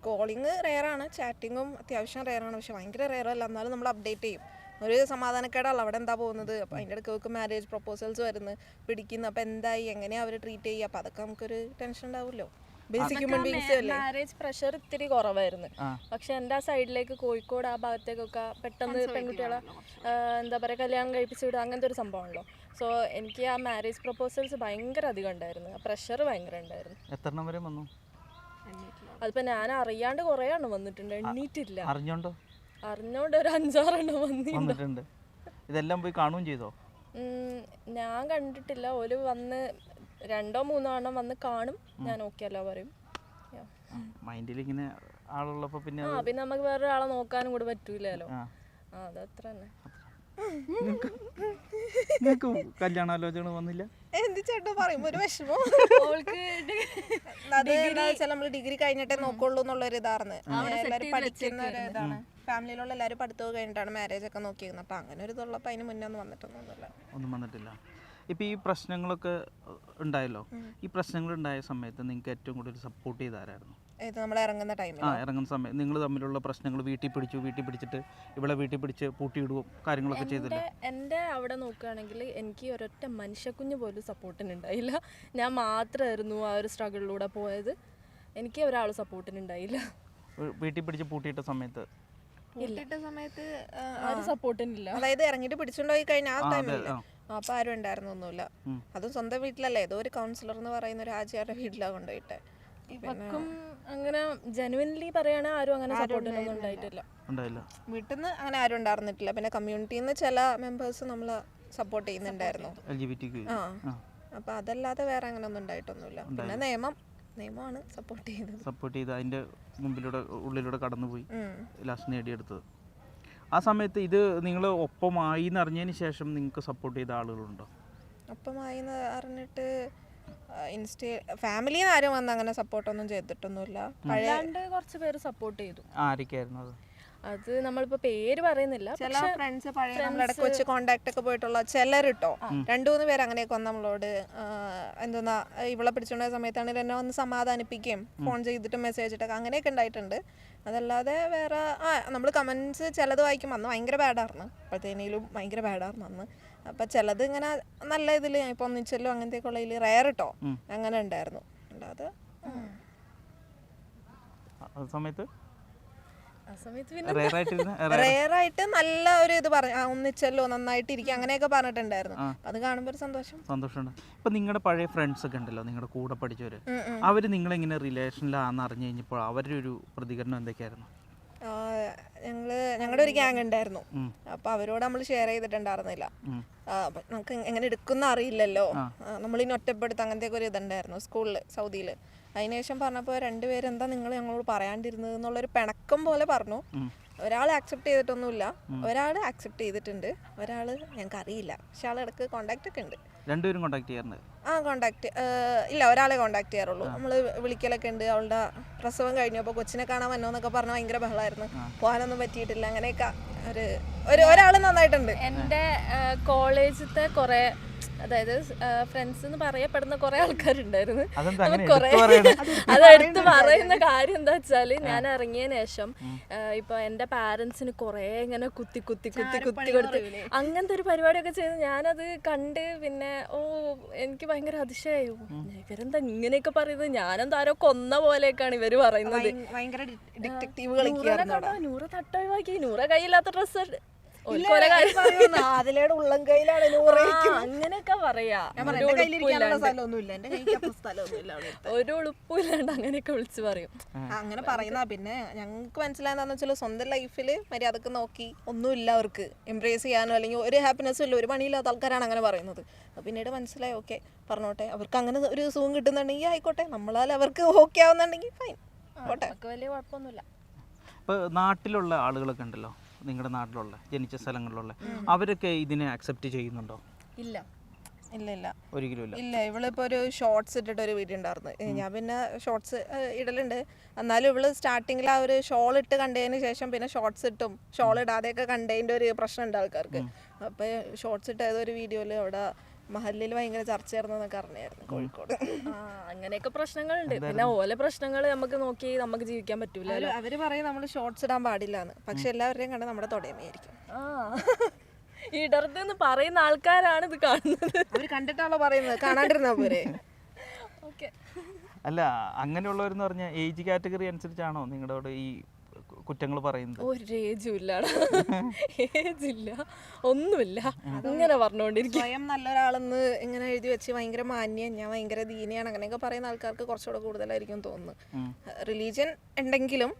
കോളിങ് റെയറാണ്, ചാറ്റിങ്ങും അത്യാവശ്യം റെയറാണ്, പക്ഷെ ഭയങ്കര റെയറല്ല. എന്നാലും നമ്മൾ അപ്ഡേറ്റ് ചെയ്യും. ഒരു സമാധാനക്കേടല്ല അവിടെ എന്താ പോകുന്നത്. അപ്പോൾ അതിൻ്റെ ഇടയ്ക്ക് മാരേജ് പ്രപ്പോസൽസ് വരുന്നു, പിടിക്കുന്നു. അപ്പോൾ എന്തായി, എങ്ങനെയാണ് അവർ ട്രീറ്റ് ചെയ്യുക, അപ്പോൾ അതൊക്കെ നമുക്കൊരു ടെൻഷൻ ഉണ്ടാവുമല്ലോ. മാരേജ് പ്രഷർ ഇത്തിരി കുറവായിരുന്നു. പക്ഷെ എൻ്റെ ആ സൈഡിലേക്ക് കോഴിക്കോട് ആ ഭാഗത്തേക്കൊക്കെ പെട്ടെന്ന് പെൺകുട്ടികളെ എന്താ പറയുക കല്യാണം കഴിപ്പിച്ച് വിടുക, അങ്ങനത്തെ ഒരു സംഭവമാണല്ലോ. സോ എനിക്ക് ആ മാരേജ് പ്രപ്പോസൽസ് ഭയങ്കര അധികം ഉണ്ടായിരുന്നു, ആ പ്രഷർ ഭയങ്കര ഉണ്ടായിരുന്നു. എത്ര എണ്ണം വരെ വന്നു? അതിപ്പോൾ ഞാൻ അറിയാണ്ട് കുറേ എണ്ണം വന്നിട്ടുണ്ട്, എണ്ണീറ്റില്ല. അറിഞ്ഞോണ്ട് ഒരു 5-6 എണ്ണം വന്നിട്ടുണ്ട്. ഇതെല്ലാം പോയി കാണുകയും ചെയ്തോ? ഞാൻ കണ്ടിട്ടില്ല. ഒരു വന്ന് 2-3 എണ്ണം വന്ന് കാണും, ഞാൻ ഓക്കെ അല്ല പറയും. മൈൻഡിൽ ഇങ്ങനെ ആളുള്ളപ്പോൾ പിന്നെ പിന്നെ നമുക്ക് വേറെ ആളെ നോക്കാനും കൂടെ പറ്റൂലല്ലോ. അതത്ര തന്നെ. കല്യാണാലോചന വന്നില്ല? എന്ത് ചേട്ടാ പറയുമ്പോ ഒരു വിഷമം. നമ്മൾ ഡിഗ്രി കഴിഞ്ഞിട്ടേ നോക്കുള്ളൂ എന്നുള്ളൊരു ഇതാർന്ന്. എല്ലാവരും പഠിക്കുന്ന ഒരു ഇതാണ്. ഫാമിലിയിലുള്ള എല്ലാവരും പഠിത്തം കഴിഞ്ഞിട്ടാണ് മാരേജ് ഒക്കെ നോക്കിയിരുന്നത്. അപ്പൊ അങ്ങനെ ഒരു ഇതുള്ളപ്പോൾ അതിന് മുന്നേ ഒന്നും വന്നിട്ടില്ല. ഇപ്പോൾ ഈ പ്രശ്നങ്ങളൊക്കെ ഉണ്ടായല്ലോ, ഈ പ്രശ്നങ്ങൾ ഉണ്ടായ സമയത്ത് നിങ്ങൾക്ക് ഏറ്റവും കൂടുതൽ സപ്പോർട്ട് ചെയ്താരായിരുന്നു? നമ്മൾ ഇറങ്ങുന്ന ടൈമിൽ ഇറങ്ങുന്ന സമയത്ത് നിങ്ങൾ തമ്മിലുള്ള പ്രശ്നങ്ങൾ വീട്ടിൽ പിടിച്ചിട്ട് ഇവിടെ വീട്ടിൽ പിടിച്ച് പൂട്ടിയിടുകയും കാര്യങ്ങളൊക്കെ ചെയ്തില്ല? എൻ്റെ അവിടെ നോക്കുകയാണെങ്കിൽ എനിക്ക് ഒരൊറ്റ മനുഷ്യക്കുഞ്ഞ് പോലും സപ്പോർട്ടിനുണ്ടായില്ല. ഞാൻ മാത്രമായിരുന്നു ആ ഒരു സ്ട്രഗിളിലൂടെ പോയത്. എനിക്ക് ഒരാൾ സപ്പോർട്ടിനുണ്ടായില്ല. വീട്ടിൽ പിടിച്ച് പൂട്ടിയിട്ട സമയത്ത് ആരും സപ്പോർട്ടിനില്ല. അതായത് ഇറങ്ങിയിട്ട് പിടിച്ചുകൊണ്ടുപോയി കഴിഞ്ഞാൽ ആ ടൈമിൽ അപ്പൊ ആരും ഉണ്ടായിരുന്നൊന്നുമില്ല. അതും സ്വന്തം വീട്ടിലല്ലേ, ഏതോ ഒരു കൗൺസിലർ എന്ന് പറയുന്ന ഒരു ആചാര്യ വീട്ടിലാണ് കൊണ്ടുപോയിട്ട്. ഇവർക്കും അങ്ങനെ ജെനുവിൻലി പറയുകയാണെങ്കിൽ ആരും അങ്ങനെ സപ്പോർട്ടിനൊന്നും ഉണ്ടായിട്ടില്ല. വീട്ടിൽ നിന്ന് അങ്ങനെ ആരും ഉണ്ടായിരുന്നിട്ടില്ല. പിന്നെ കമ്മ്യൂണിറ്റിയിൽ നിന്ന് ചില മെമ്പേഴ്സ് നമ്മളെ സപ്പോർട്ട് ചെയ്യുന്നുണ്ടായിരുന്നു. അപ്പോൾ അതല്ലാതെ വേറെ അങ്ങനെ ഒന്നും ഉണ്ടായിട്ടൊന്നുമില്ല. പിന്നെ നിയമമാണ് സപ്പോർട്ട് ചെയ്ത് അതിൻ്റെ ഉള്ളിലൂടെ കടന്നുപോയി ലാസ്റ്റ് നേടിയെടുത്തത്. ആ സമയത്ത് ഇത് നിങ്ങൾ ഒപ്പമായി എന്ന് അറിഞ്ഞതിന് ശേഷം നിങ്ങൾക്ക് സപ്പോർട്ട് ചെയ്ത ആളുകളുണ്ടോ? ഒപ്പമായി എന്ന് അറിഞ്ഞിട്ട് ഫാമിലിയിൽ നിന്ന് ആരും വന്ന് അങ്ങനെ സപ്പോർട്ടൊന്നും ചെയ്തിട്ടൊന്നുമില്ല. അല്ലാണ്ട് കുറച്ച് പേര് സപ്പോർട്ട് ചെയ്തു. ആരൊക്കെയായിരുന്നു അത്? അത് നമ്മളിപ്പോ പേര് പറയുന്നില്ല. ചില ഫ്രണ്ട്സ് പഴയ നമ്മളിടക്ക് വെച്ച് കോണ്ടാക്ട് ഒക്കെ പോയിട്ടുള്ള ചിലരിട്ടോ 2-3 പേര് അങ്ങനെയൊക്കെ വന്ന് നമ്മളോട് എന്തോന്നാ ഇവളെ പിടിച്ചോണ്ട സമയത്താണെങ്കിൽ എന്നെ ഒന്ന് സമാധാനിപ്പിക്കുകയും ഫോൺ ചെയ്തിട്ട് മെസ്സേജ് ഇട്ടൊക്കെ അങ്ങനെയൊക്കെ ഉണ്ടായിട്ടുണ്ട്. അതല്ലാതെ വേറെ നമ്മൾ കമൻസ് ചിലത് വായിക്കും. അന്ന് ഭയങ്കര ബാഡായിരുന്നു, അപ്പോഴത്തേനും ഭയങ്കര ബാഡായിരുന്നു അന്ന്. അപ്പം ചിലത് ഇങ്ങനെ നല്ല ഇതിൽ ഇപ്പം ഒന്നിച്ചല്ലോ അങ്ങനത്തെയൊക്കെ ഉള്ളതിൽ റയർ കേട്ടോ അങ്ങനെ ഉണ്ടായിരുന്നു. അല്ലാതെ റയറായിട്ട് നല്ല ഒരു ഇത് പറഞ്ഞു ഒന്നിച്ചല്ലോ നന്നായിട്ട് ഇരിക്കും അങ്ങനെയൊക്കെ പറഞ്ഞിട്ടുണ്ടായിരുന്നു. അത് കാണുമ്പോൾ ഒരു സന്തോഷമുണ്ട്. ഇപ്പൊ നിങ്ങളുടെ പഴയ ഫ്രണ്ട്സ് ഒക്കെ ഉണ്ടല്ലോ, നിങ്ങളുടെ കൂടെ പഠിച്ചവര്, അവര് നിങ്ങളെങ്ങനെ റിലേഷനിലാന്ന് അറിഞ്ഞു കഴിഞ്ഞപ്പോൾ അവരുടെ ഒരു പ്രതികരണം എന്തൊക്കെയായിരുന്നു? ഞങ്ങളുടെ ഒരു ഗ്യാങ് ഉണ്ടായിരുന്നു. അപ്പൊ അവരോട് നമ്മൾ ഷെയർ ചെയ്തിട്ടുണ്ടായിരുന്നില്ല. നമുക്ക് എങ്ങനെ എടുക്കുന്ന അറിയില്ലല്ലോ, നമ്മളിനി ഒറ്റപ്പെടുത്ത അങ്ങനത്തെ ഒരു ഇതുണ്ടായിരുന്നു സ്കൂളിൽ സൗദിയിൽ. അതിനുശേഷം പറഞ്ഞപ്പോൾ 2 പേര് എന്താ നിങ്ങൾ ഞങ്ങളോട് പറയാണ്ടിരുന്നത് എന്നുള്ളൊരു പിണക്കം പോലെ പറഞ്ഞു. ഒരാൾ ആക്സെപ്റ്റ് ചെയ്തിട്ടൊന്നുമില്ല, ഒരാൾ ആക്സെപ്റ്റ് ചെയ്തിട്ടുണ്ട്, ഒരാൾ ഞങ്ങൾക്ക് അറിയില്ല. പക്ഷെ ആൾ ഇടയ്ക്ക് കോണ്ടാക്ട് ഒക്കെ ഉണ്ട്. 2 പേരും കോണ്ടാക്ട് ചെയ്യാറുണ്ട്? കോണ്ടാക്ട് ഇല്ല, ഒരാളെ കോണ്ടാക്ട് ചെയ്യാറുള്ളൂ. നമ്മൾ വിളിക്കലൊക്കെ ഉണ്ട്. അവളുടെ പ്രസവം കഴിഞ്ഞു, അപ്പോൾ കൊച്ചിനെ കാണാൻ വന്നോന്നൊക്കെ പറഞ്ഞ് ഭയങ്കര ബഹളമായിരുന്നു. പോകാനൊന്നും പറ്റിയിട്ടില്ല. അങ്ങനെയൊക്കെ ഒരാൾ നന്നായിട്ടുണ്ട്. എൻ്റെ കോളേജിലത്തെ കുറേ അതായത് ഫ്രണ്ട്സ് എന്ന് പറയപ്പെടുന്ന കുറെ ആൾക്കാരുണ്ടായിരുന്നു. അത് എടുത്ത് പറയുന്ന കാര്യം എന്താ വെച്ചാല്, ഞാൻ ഇറങ്ങിയതിന് ശേഷം ഇപ്പൊ എന്റെ പാരന്റ്സിന് കുറെ ഇങ്ങനെ കുത്തി കൊടുത്ത് അങ്ങനത്തെ ഒരു പരിപാടിയൊക്കെ ചെയ്ത് ഞാനത് കണ്ട് പിന്നെ എനിക്ക് ഭയങ്കര അതിശയായി. ഇവരെന്താ ഇങ്ങനെയൊക്കെ പറയുന്നത്, ഞാനെന്താ ആരോ കൊന്ന പോലെയൊക്കെയാണ് ഇവര് പറയുന്നത്. നൂറ തട്ടൊഴിവാക്കി, നൂറ കയ്യില്ലാത്ത ഡ്രസ്സ് അങ്ങനെയൊക്കെ പറയാ. ഒരു ഉളുപ്പില്ലാണ്ട് അങ്ങനെയൊക്കെ വിളിച്ചു പറയും. അങ്ങനെ പറയുന്ന പിന്നെ ഞങ്ങൾക്ക് മനസ്സിലായെന്ന് വെച്ചാൽ സ്വന്തം ലൈഫിൽ മര്യാദക്ക് നോക്കി ഒന്നുമില്ല അവർക്ക് എംബ്രേസ് ചെയ്യാനോ അല്ലെങ്കിൽ ഒരു ഹാപ്പിനെസ്സും ഇല്ല, ഒരു പണിയില്ലാത്ത ആൾക്കാരാണ് അങ്ങനെ പറയുന്നത്. പിന്നീട് മനസ്സിലായി ഓക്കെ പറഞ്ഞോട്ടെ, അവർക്ക് അങ്ങനെ ഒരു സുഖം കിട്ടുന്നുണ്ടെങ്കിൽ ആയിക്കോട്ടെ, നമ്മളാൽ അവർക്ക് ഓക്കെ ആവുന്നുണ്ടെങ്കിൽ ഫൈൻ പോട്ടെ, വലിയ കുഴപ്പമൊന്നുമില്ല. ഇപ്പോൾ നാട്ടിലുള്ള ആളുകളൊക്കെ ഉണ്ടല്ലോ, നിങ്ങളുടെ നാട്ടിലുള്ള ജനിച്ച സ്ഥലങ്ങളിലുള്ള, അവരൊക്കെ ഇതിനെ അക്സെപ്റ്റ് ചെയ്യുന്നുണ്ടോ? ഇല്ല ഇല്ല ഇല്ല ഒരിക്കലും ഇല്ല. ഇല്ല. ഇവളിപ്പോൾ ഒരു ഷോർട്സ് ഇട്ടിട്ട് ഒരു വീഡിയോ ഉണ്ടായിരുന്നു. ഞാൻ പിന്നെ ഷോർട്സ് ഇടലുണ്ട്. എന്നാലും ഇവള് സ്റ്റാർട്ടിങ്ങിൽ ആ ഒരു ഷോൾ ഇട്ട് കണ്ടതിന് ശേഷം പിന്നെ ഷോർട്സ് ഇട്ടും ഷോൾ ഇടാതെയൊക്കെ കണ്ടതിൻ്റെ ഒരു പ്രശ്നമുണ്ട് ആൾക്കാർക്ക്. അപ്പോൾ ഷോർട്സ് ഇട്ട ഏതൊരു വീഡിയോയിൽ അവിടെ മഹല്ലിൽ ഭയങ്കര ചർച്ചയായിരുന്നൊക്കെ അറിഞ്ഞായിരുന്നു കോഴിക്കോട്. അങ്ങനെയൊക്കെ പ്രശ്നങ്ങളുണ്ട്. പിന്നെ ഓല പ്രശ്നങ്ങൾ നമുക്ക് നോക്കി നമുക്ക് ജീവിക്കാൻ പറ്റൂല. അവര് പറയും നമ്മൾ ഷോർട്സ് ഇടാൻ പാടില്ലാന്ന്, പക്ഷെ എല്ലാവരുടെയും കണ്ട് നമ്മുടെ തൊടയമയായിരിക്കും. ഇടർന്ന് പറയുന്ന ആൾക്കാരാണ് ഇത് കാണുന്നത്. അവര് കണ്ടിട്ടാണല്ലോ പറയുന്നത്, കാണാണ്ടിരുന്നാ പോരെ. അല്ല, അങ്ങനെയുള്ളവരെന്ന് പറഞ്ഞാൽ ഏജ് കാറ്റഗറി അനുസരിച്ചാണോ നിങ്ങളോട് ഈ കുറ്റങ്ങൾ പറയുന്നത്? ഒരു ഏജും ഇല്ലടാ, ഏജില്ല, ഒന്നുമില്ല, ഇങ്ങനെ പറഞ്ഞുകൊണ്ടിരിക്കും. സ്വയം നല്ലൊരാളെന്ന് ഇങ്ങനെ എഴുതി വെച്ച് ഭയങ്കര മാന്യം, ഞാൻ ഭയങ്കര ദീനിയാണ് അങ്ങനെയൊക്കെ പറയുന്ന ആൾക്കാർക്ക് കുറച്ചുകൂടെ കൂടുതലായിരിക്കും തോന്നുന്നു. റിലീജിയൻ ഉണ്ടെങ്കിലും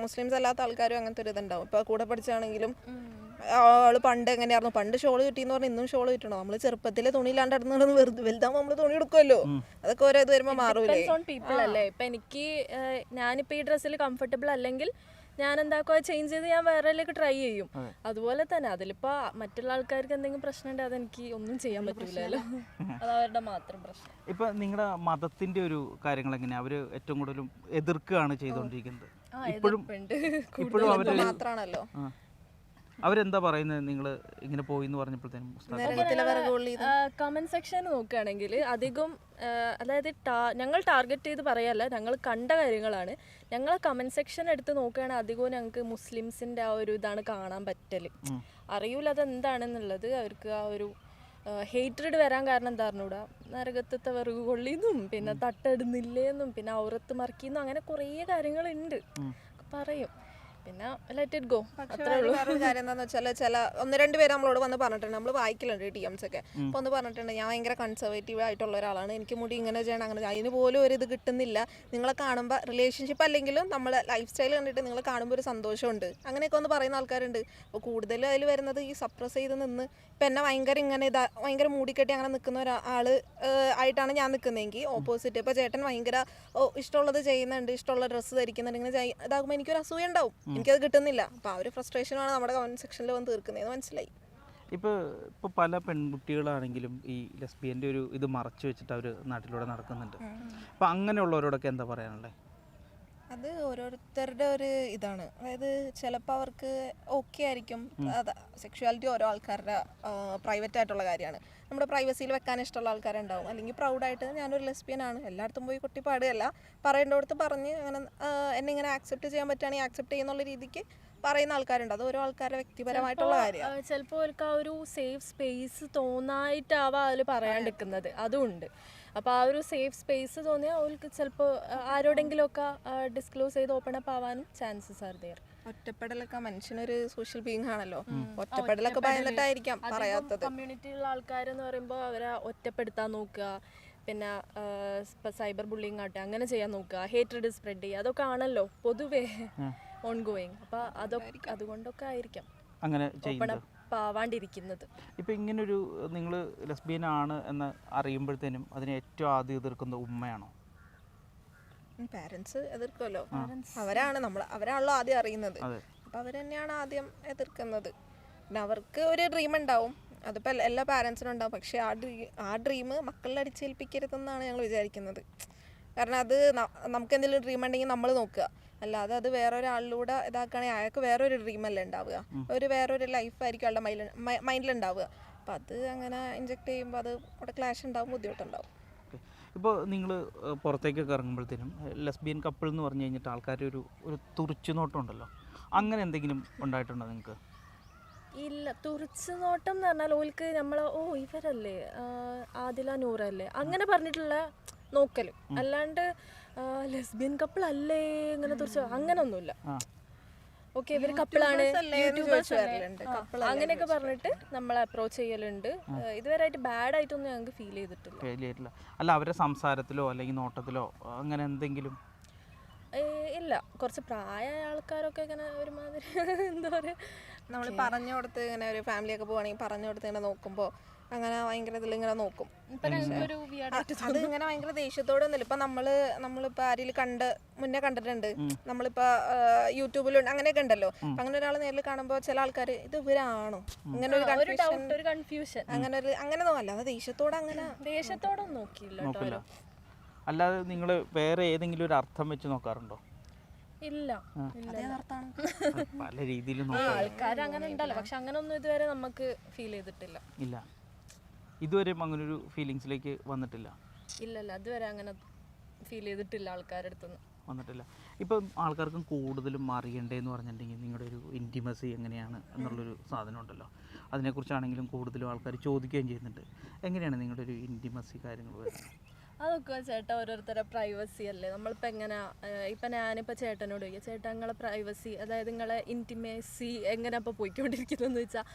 മുസ്ലിംസ് അല്ലാത്ത ആൾക്കാരും അങ്ങനത്തെ ഒരു ഇതുണ്ടാവും. ഇപ്പൊ കൂടെ പഠിച്ചാണെങ്കിലും അവള് പണ്ട് എങ്ങനെയായിരുന്നു, പണ്ട് ഷോള് കിട്ടിയെന്ന് പറഞ്ഞാൽ ഇന്നും ഷോള് കിട്ടണോ? നമ്മള് ചെറുപ്പത്തിലെ തുണി ഇല്ലാണ്ട് നടന്നു വലുതാകുമ്പോൾ നമ്മള് തുണി എടുക്കുമല്ലോ. അതൊക്കെ ഓരോ ഇത് വരുമ്പോ മാറൂലേ. പീപ്പിൾ അല്ലേ. ഇപ്പൊ എനിക്ക് ഞാനിപ്പോ ഈ ഡ്രസ്സിൽ കംഫർട്ടബിൾ അല്ലെങ്കിൽ ഞാൻ എന്താക്കുക ചേഞ്ച് ചെയ്ത് ഞാൻ വേറെയിലേക്ക് ട്രൈ ചെയ്യും. അതുപോലെ തന്നെ അതിലിപ്പോ മറ്റുള്ള ആൾക്കാർക്ക് എന്തെങ്കിലും പ്രശ്നം ഉണ്ട്, അതെനിക്ക് ഒന്നും ചെയ്യാൻ പറ്റൂലല്ലോ, അത് അവരുടെ മാത്രം പ്രശ്നം. ഇപ്പൊ നിങ്ങളുടെ മതത്തിന്റെ ഒരു കാര്യങ്ങൾ എങ്ങനെയാ അവര് ഏറ്റവും കൂടുതലും എതിർക്കുകയാണ് ചെയ്തുകൊണ്ടിരിക്കുന്നത്? ഇപ്പോഴും അവര് മാത്രാണല്ലോ. അവരെന്താ പറയുന്നത് നിങ്ങൾ ഇങ്ങനെ പോയി എന്ന് പറഞ്ഞപ്പോഴത്തേനും? കമന്റ് സെക്ഷൻ നോക്കുകയാണെങ്കിൽ അധികം, അതായത് ഞങ്ങൾ ടാർഗറ്റ് ചെയ്ത് പറയല്ല, ഞങ്ങൾ കണ്ട കാര്യങ്ങളാണ്. ഞങ്ങൾ കമന്റ് സെക്ഷൻ എടുത്ത് നോക്കുകയാണെങ്കിൽ അധികവും ഞങ്ങൾക്ക് മുസ്ലിംസിന്റെ ആ ഒരു ഇതാണ് കാണാൻ പറ്റല്. അറിയൂല അതെന്താണെന്നുള്ളത്. അവർക്ക് ആ ഒരു ഹേറ്റ്രഡ് വരാൻ കാരണം എന്താ പറഞ്ഞൂടാ, നരകത്തത്തെ വിറക് കൊള്ളിന്നും പിന്നെ തട്ടിടുന്നില്ലേന്നും പിന്നെ ഔറത്ത് മറിക്കുന്നു, അങ്ങനെ കുറേ കാര്യങ്ങളുണ്ട് പറയും. പിന്നെ ലെറ്റ് ഇറ്റ് ഗോ. പക്ഷേ വേറൊരു കാര്യം എന്താണെന്ന് വെച്ചാൽ ചില 1-2 പേര് നമ്മളോട് വന്ന് പറഞ്ഞിട്ടുണ്ട്, നമ്മൾ വായിക്കലുണ്ട് DMs ഒക്കെ. അപ്പോൾ ഒന്ന് പറഞ്ഞിട്ടുണ്ട്, ഞാൻ ഭയങ്കര കൺസർവേറ്റീവ് ആയിട്ടുള്ള ഒരാളാണ്, എനിക്ക് മുടി ഇങ്ങനെ ചെയ്യണം അങ്ങനെ അതിന് പോലും ഒരു ഇത് കിട്ടുന്നില്ല, നിങ്ങളെ കാണുമ്പോൾ റിലേഷൻഷിപ്പ് അല്ലെങ്കിലും നമ്മൾ ലൈഫ് സ്റ്റൈൽ കണ്ടിട്ട് നിങ്ങളെ കാണുമ്പോൾ ഒരു സന്തോഷമുണ്ട്, അങ്ങനെയൊക്കെ ഒന്ന് പറയുന്ന ആൾക്കാരുണ്ട്. അപ്പോൾ കൂടുതലും അതിൽ വരുന്നത് ഈ സപ്രസ് ചെയ്ത് നിന്ന് ഇപ്പം എന്നെ ഭയങ്കര ഇങ്ങനെ ഭയങ്കര മൂടിക്കെട്ടി അങ്ങനെ നിൽക്കുന്ന ഒരാൾ ആയിട്ടാണ് ഞാൻ നിൽക്കുന്നതെങ്കിൽ ഓപ്പോസിറ്റ് ഇപ്പോൾ ചേട്ടൻ ഭയങ്കര ഇഷ്ടമുള്ളത് ചെയ്യുന്നുണ്ട്, ഇഷ്ടമുള്ള ഡ്രസ്സ് ധരിക്കുന്നുണ്ട്, ഇങ്ങനെ ഇതാകുമ്പോൾ എനിക്കൊരു അസൂയ ഉണ്ടാവും, എനിക്കത് കിട്ടുന്നില്ല. അപ്പോൾ ആ ഒരു ഫ്രസ്ട്രേഷനാണ് നമ്മുടെ കമൻറ്റ് സെക്ഷനിൽ വന്ന് തീർക്കുന്നതെന്ന് മനസ്സിലായി. ഇപ്പോൾ പല പെൺകുട്ടികളാണെങ്കിലും ഈ ലെസ്ബിയൻ്റെ ഒരു ഇത് മറച്ചു വെച്ചിട്ട് അവർ നാട്ടിലൂടെ നടക്കുന്നുണ്ട്. അപ്പോൾ അങ്ങനെയുള്ളവരോടൊക്കെ എന്താ പറയാനുള്ളത്? അത് ഓരോരുത്തരുടെ ഒരു ഇതാണ്. അതായത് ചിലപ്പോൾ അവർക്ക് ഓക്കെ ആയിരിക്കും, സെക്ഷുവാലിറ്റി ഓരോ ആൾക്കാരുടെ പ്രൈവറ്റ് ആയിട്ടുള്ള കാര്യമാണ്. നമ്മുടെ പ്രൈവസിയിൽ വെക്കാൻ ഇഷ്ടമുള്ള ആൾക്കാരുണ്ടാവും, അല്ലെങ്കിൽ പ്രൗഡായിട്ട് ഞാനൊരു ലെസ്ബിയനാണ് എല്ലായിടത്തും പോയി കുട്ടി പാടുകയല്ല, പറയേണ്ടടുത്ത് പറഞ്ഞ് അങ്ങനെ എന്നെ ഇങ്ങനെ ആക്സെപ്റ്റ് ചെയ്യാൻ പറ്റുകയാണെങ്കിൽ ആക്സെപ്റ്റ് ചെയ്യുന്നുള്ള രീതിക്ക് പറയുന്ന ആൾക്കാരുണ്ട്. അത് ഓരോ ആൾക്കാരുടെ വ്യക്തിപരമായിട്ടുള്ള കാര്യമാണ്. ചിലപ്പോൾ അവർക്ക് ആ ഒരു സേഫ് സ്പേസ് തോന്നായിട്ടാവാം അതിൽ പറയാണ്ടിരിക്കുന്നത്, അതുമുണ്ട്. അപ്പോൾ ആ ഒരു സേഫ് സ്പേസ് തോന്നിയാൽ അവർക്ക് ചിലപ്പോൾ ആരോടെങ്കിലുമൊക്കെ ഡിസ്ക്ലോസ് ചെയ്ത് ഓപ്പൺ അപ്പ് ആവാനും ചാൻസസ് ആർ ദെയർ. ഒറ്റപ്പെടലൊക്കെ മനുഷ്യനൊരു സോഷ്യൽ ബീങ് ആണല്ലോ, ഒറ്റപ്പെടലൊക്കെ ഭയന്നിട്ടായിരിക്കാം പറയാത്തത്. കമ്മ്യൂണിറ്റിയിലുള്ള ആൾക്കാരെന്ന് പറയുമ്പോൾ അവരെ ഒറ്റപ്പെടുത്താൻ നോക്കുക, പിന്നെ സൈബർ ബുള്ളിങ് ആട്ടെ അങ്ങനെ ചെയ്യാൻ നോക്കുക, ഹേറ്റ്രഡ് സ്പ്രെഡ് ചെയ്യുക, അതൊക്കെ ആണല്ലോ പൊതുവേ ഓൺ ഗോയിങ്. അപ്പോൾ അതൊക്കെ അതുകൊണ്ടൊക്കെ ആയിരിക്കാം അങ്ങനെ ഓപ്പൺ അപ്പ് ആവാണ്ടിരിക്കുന്നത്. ഇപ്പോൾ ഇങ്ങനൊരു നിങ്ങൾ ലെസ്ബിയൻ ആണ് എന്ന് അറിയുമ്പോഴത്തേനും അതിനെ ഏറ്റവും ആദ്യം എതിർക്കുന്നത് ഉമ്മയാണോ? പാരൻസ് എതിർക്കുമല്ലോ, അവരാണല്ലോ ആദ്യം അറിയുന്നത്. അപ്പോൾ അവർ തന്നെയാണ് ആദ്യം എതിർക്കുന്നത്. പിന്നെ അവർക്ക് ഒരു ഡ്രീം ഉണ്ടാവും, അതിപ്പോൾ എല്ലാ പാരൻസിനും ഉണ്ടാവും. പക്ഷേ ആ ഡ്രീം മക്കളിൽ അടിച്ചേൽപ്പിക്കരുതെന്നാണ് ഞങ്ങൾ വിചാരിക്കുന്നത്. കാരണം അത് നമുക്ക് എന്തെങ്കിലും ഡ്രീം ഉണ്ടെങ്കിൽ നമ്മൾ നോക്കുക, അല്ലാതെ അത് വേറൊരാളിലൂടെ ഇതാക്കുകയാണെങ്കിൽ അയാൾക്ക് വേറൊരു ഡ്രീമല്ലേ ഉണ്ടാവുക, വേറൊരു ലൈഫായിരിക്കും ആളുടെ മൈൻഡിലുണ്ടാവുക. അപ്പം അത് അങ്ങനെ ഇൻജെക്ട് ചെയ്യുമ്പോൾ അത് അവിടെ ക്ലാഷ് ഉണ്ടാവും, ബുദ്ധിമുട്ടുണ്ടാവും. ഇപ്പോൾ നിങ്ങൾ പുറത്തേക്കൊക്കെ ഇറങ്ങുമ്പോഴത്തേനും ലെസ്ബിയൻ കപ്പിൾ എന്ന് പറഞ്ഞു കഴിഞ്ഞിട്ട് ആൾക്കാർ ഒരു തുറിച്ചു നോട്ടം ഉണ്ടല്ലോ, അങ്ങനെ എന്തെങ്കിലും ഉണ്ടായിട്ടുണ്ടോ നിങ്ങൾക്ക്? ഇല്ല, തുറിച്ച് നോട്ടം എന്ന് പറഞ്ഞാൽ ഓൽക്ക് നമ്മൾ ഇവരല്ലേ ആദില നൂറല്ലേ അങ്ങനെ പറഞ്ഞിട്ടുള്ള നോക്കലും, അല്ലാണ്ട് ലെസ്ബിയൻ കപ്പിൾ അല്ലേ ഇങ്ങനെ തുറിച്ച് അങ്ങനൊന്നുമില്ല. ഓക്കെ ഇവർ കപ്പിളാണ്, അങ്ങനെയൊക്കെ പറഞ്ഞിട്ട് നമ്മളെ അപ്രോച്ച് ചെയ്യലുണ്ട്. ഇതുവരെയായിട്ട് ബാഡ് ആയിട്ടൊന്നും ഞങ്ങൾക്ക് ഫീൽ ചെയ്തിട്ടില്ല. അല്ല അവരുടെ സംസാരത്തിലോ അല്ലെങ്കിൽ നോട്ടത്തിലോ അങ്ങനെ എന്തെങ്കിലും? ഇല്ല, കുറച്ച് പ്രായമായ ആൾക്കാരൊക്കെ ഇങ്ങനെ ഒരുമാതിരി എന്താ പറയുക, നമ്മൾ പറഞ്ഞു കൊടുത്ത് ഇങ്ങനെ ഒരു ഫാമിലിയൊക്കെ പോവുകയാണെങ്കിൽ പറഞ്ഞു കൊടുത്ത് ഇങ്ങനെ നോക്കുമ്പോൾ അങ്ങനെ ഭയങ്കര ഇതിലിങ്ങനെ നോക്കും. അത് ഇങ്ങനെ ഭയങ്കര ദേഷ്യത്തോടൊന്നുമില്ല. ഇപ്പം നമ്മളിപ്പോൾ ആരെങ്കിലും മുന്നേ കണ്ടിട്ടുണ്ട്, നമ്മളിപ്പോൾ യൂട്യൂബിലുണ്ട് അങ്ങനെയൊക്കെ ഉണ്ടല്ലോ. അപ്പം അങ്ങനെ ഒരാൾ നേരിൽ കാണുമ്പോൾ ചില ആൾക്കാർ ഇത് ഇവരാണോ ഇങ്ങനെ ഒരു കൺഫ്യൂഷൻ അങ്ങനെയൊന്നും അല്ല, അത് ദേഷ്യത്തോടെ നോക്കിയില്ല. അല്ലാതെ നിങ്ങൾ വേറെ ഏതെങ്കിലും ഒരു അർത്ഥം വെച്ച് നോക്കാറുണ്ടോ? ഇല്ല, പല രീതിയിലും ആൾക്കാർ അങ്ങനെ ഉണ്ടല്ലോ, പക്ഷെ അങ്ങനെ ഒന്നും ഇതുവരെ നമുക്ക് ഫീൽ ചെയ്തിട്ടില്ല. ഇല്ല, ഇതുവരെയും അങ്ങനൊരു ഫീലിങ്സിലേക്ക് വന്നിട്ടില്ല. ഇല്ല, അതുവരെ അങ്ങനെ ഫീൽ ചെയ്തിട്ടില്ല ആൾക്കാരുടെ അടുത്തുനിന്ന് വന്നിട്ടില്ല. ഇപ്പം ആൾക്കാർക്കും കൂടുതലും അറിയണ്ടേന്ന് പറഞ്ഞിട്ടുണ്ടെങ്കിൽ നിങ്ങളുടെ ഒരു ഇൻറ്റിമസി എങ്ങനെയാണ് എന്നുള്ളൊരു സാധനം ഉണ്ടല്ലോ, അതിനെക്കുറിച്ചാണെങ്കിലും കൂടുതലും ആൾക്കാർ ചോദിക്കുകയും ചെയ്യുന്നുണ്ട്. എങ്ങനെയാണ് നിങ്ങളുടെ ഒരു ഇൻറ്റിമസി കാര്യങ്ങൾ വരുന്നത്? അതൊക്കെ ചേട്ടാ ഓരോരുത്തരുടെ പ്രൈവസി അല്ലേ. നമ്മളിപ്പോൾ എങ്ങനെ ഇപ്പം ഞാനിപ്പോൾ ചേട്ടനോട് ചോദിക്കുക, ചേട്ടാ നിങ്ങളെ പ്രൈവസി, അതായത് നിങ്ങളെ ഇൻറ്റിമസി എങ്ങനെ അപ്പോൾ പോയിക്കൊണ്ടിരിക്കുന്നതെന്ന് വെച്ചാൽ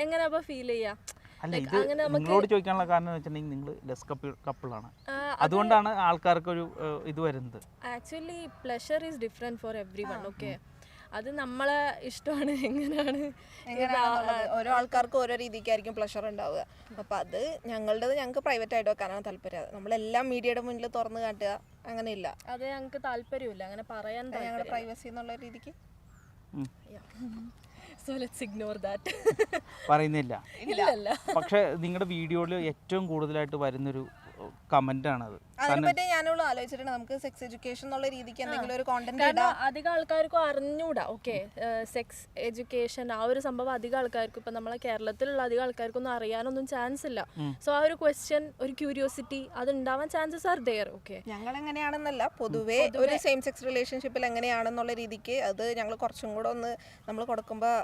എങ്ങനെ അപ്പോൾ ഫീൽ ചെയ്യാം? നിങ്ങളോട് ചോദിക്കാനുള്ള കാരണം എന്ന് വെച്ചിട്ടുണ്ടെങ്കിൽ നിങ്ങൾ ലെസ് കപ്പിളാണ്, അതുകൊണ്ടാണ് ആൾക്കാർക്കൊരു ഇത് വരുന്നത്. Actually pleasure is different for every one. Okay, അത് നമ്മളെ ഇഷ്ടമാണ്, എങ്ങനെയാണ് ഓരോ ആൾക്കാർക്കും ഓരോ രീതിക്കായിരിക്കും പ്ലഷർ ഉണ്ടാവുക. അപ്പം അത് ഞങ്ങൾക്ക് പ്രൈവറ്റ് ആയിട്ട് വെക്കാനാണ് താല്പര്യം. നമ്മളെല്ലാം മീഡിയയുടെ മുന്നിൽ തുറന്നു കാട്ടുക അങ്ങനെയില്ല, അത് ഞങ്ങൾക്ക് താല്പര്യമില്ല, അങ്ങനെ പറയാൻ ഞങ്ങളുടെ പ്രൈവസി എന്നുള്ള രീതിക്ക്. So let's ignore that. പറയുന്നില്ല. പക്ഷെ നിങ്ങളുടെ വീഡിയോയിൽ ഏറ്റവും കൂടുതലായിട്ട് വരുന്നൊരു കമന്റ് ആണത്. അതിനെപ്പറ്റി ഞാനുള്ള ആലോചിച്ചിട്ടുണ്ട്, നമുക്ക് സെക്സ് എഡ്യൂക്കേഷൻ എന്നുള്ള രീതിക്ക് എന്തെങ്കിലും ഒരു കോണ്ടന്റ് ഇടാം. അധികം ആൾക്കാർക്കും അറിഞ്ഞൂടാ. ഓക്കെ, സെക്സ് എഡ്യൂക്കേഷൻ ആ ഒരു സംഭവം അധികം ആൾക്കാർക്കും ഇപ്പം നമ്മളെ കേരളത്തിലുള്ള അധികം ആൾക്കാർക്കൊന്നും അറിയാനൊന്നും ചാൻസ് ഇല്ല. സോ ആ ഒരു ക്വസ്റ്റ്യൻ, ഒരു ക്യൂരിയോസിറ്റി അത് ഉണ്ടാവാൻ ചാൻസസ് ആർ ദെയർ. ഓക്കെ, ഞങ്ങൾ എങ്ങനെയാണെന്നല്ല, പൊതുവേ ഒരു സെയിം സെക്സ് റിലേഷൻഷിപ്പിൽ എങ്ങനെയാണെന്നുള്ള രീതിക്ക് അത് ഞങ്ങൾ കുറച്ചും കൂടെ ഒന്ന് നമ്മൾ കൊടുക്കുമ്പോൾ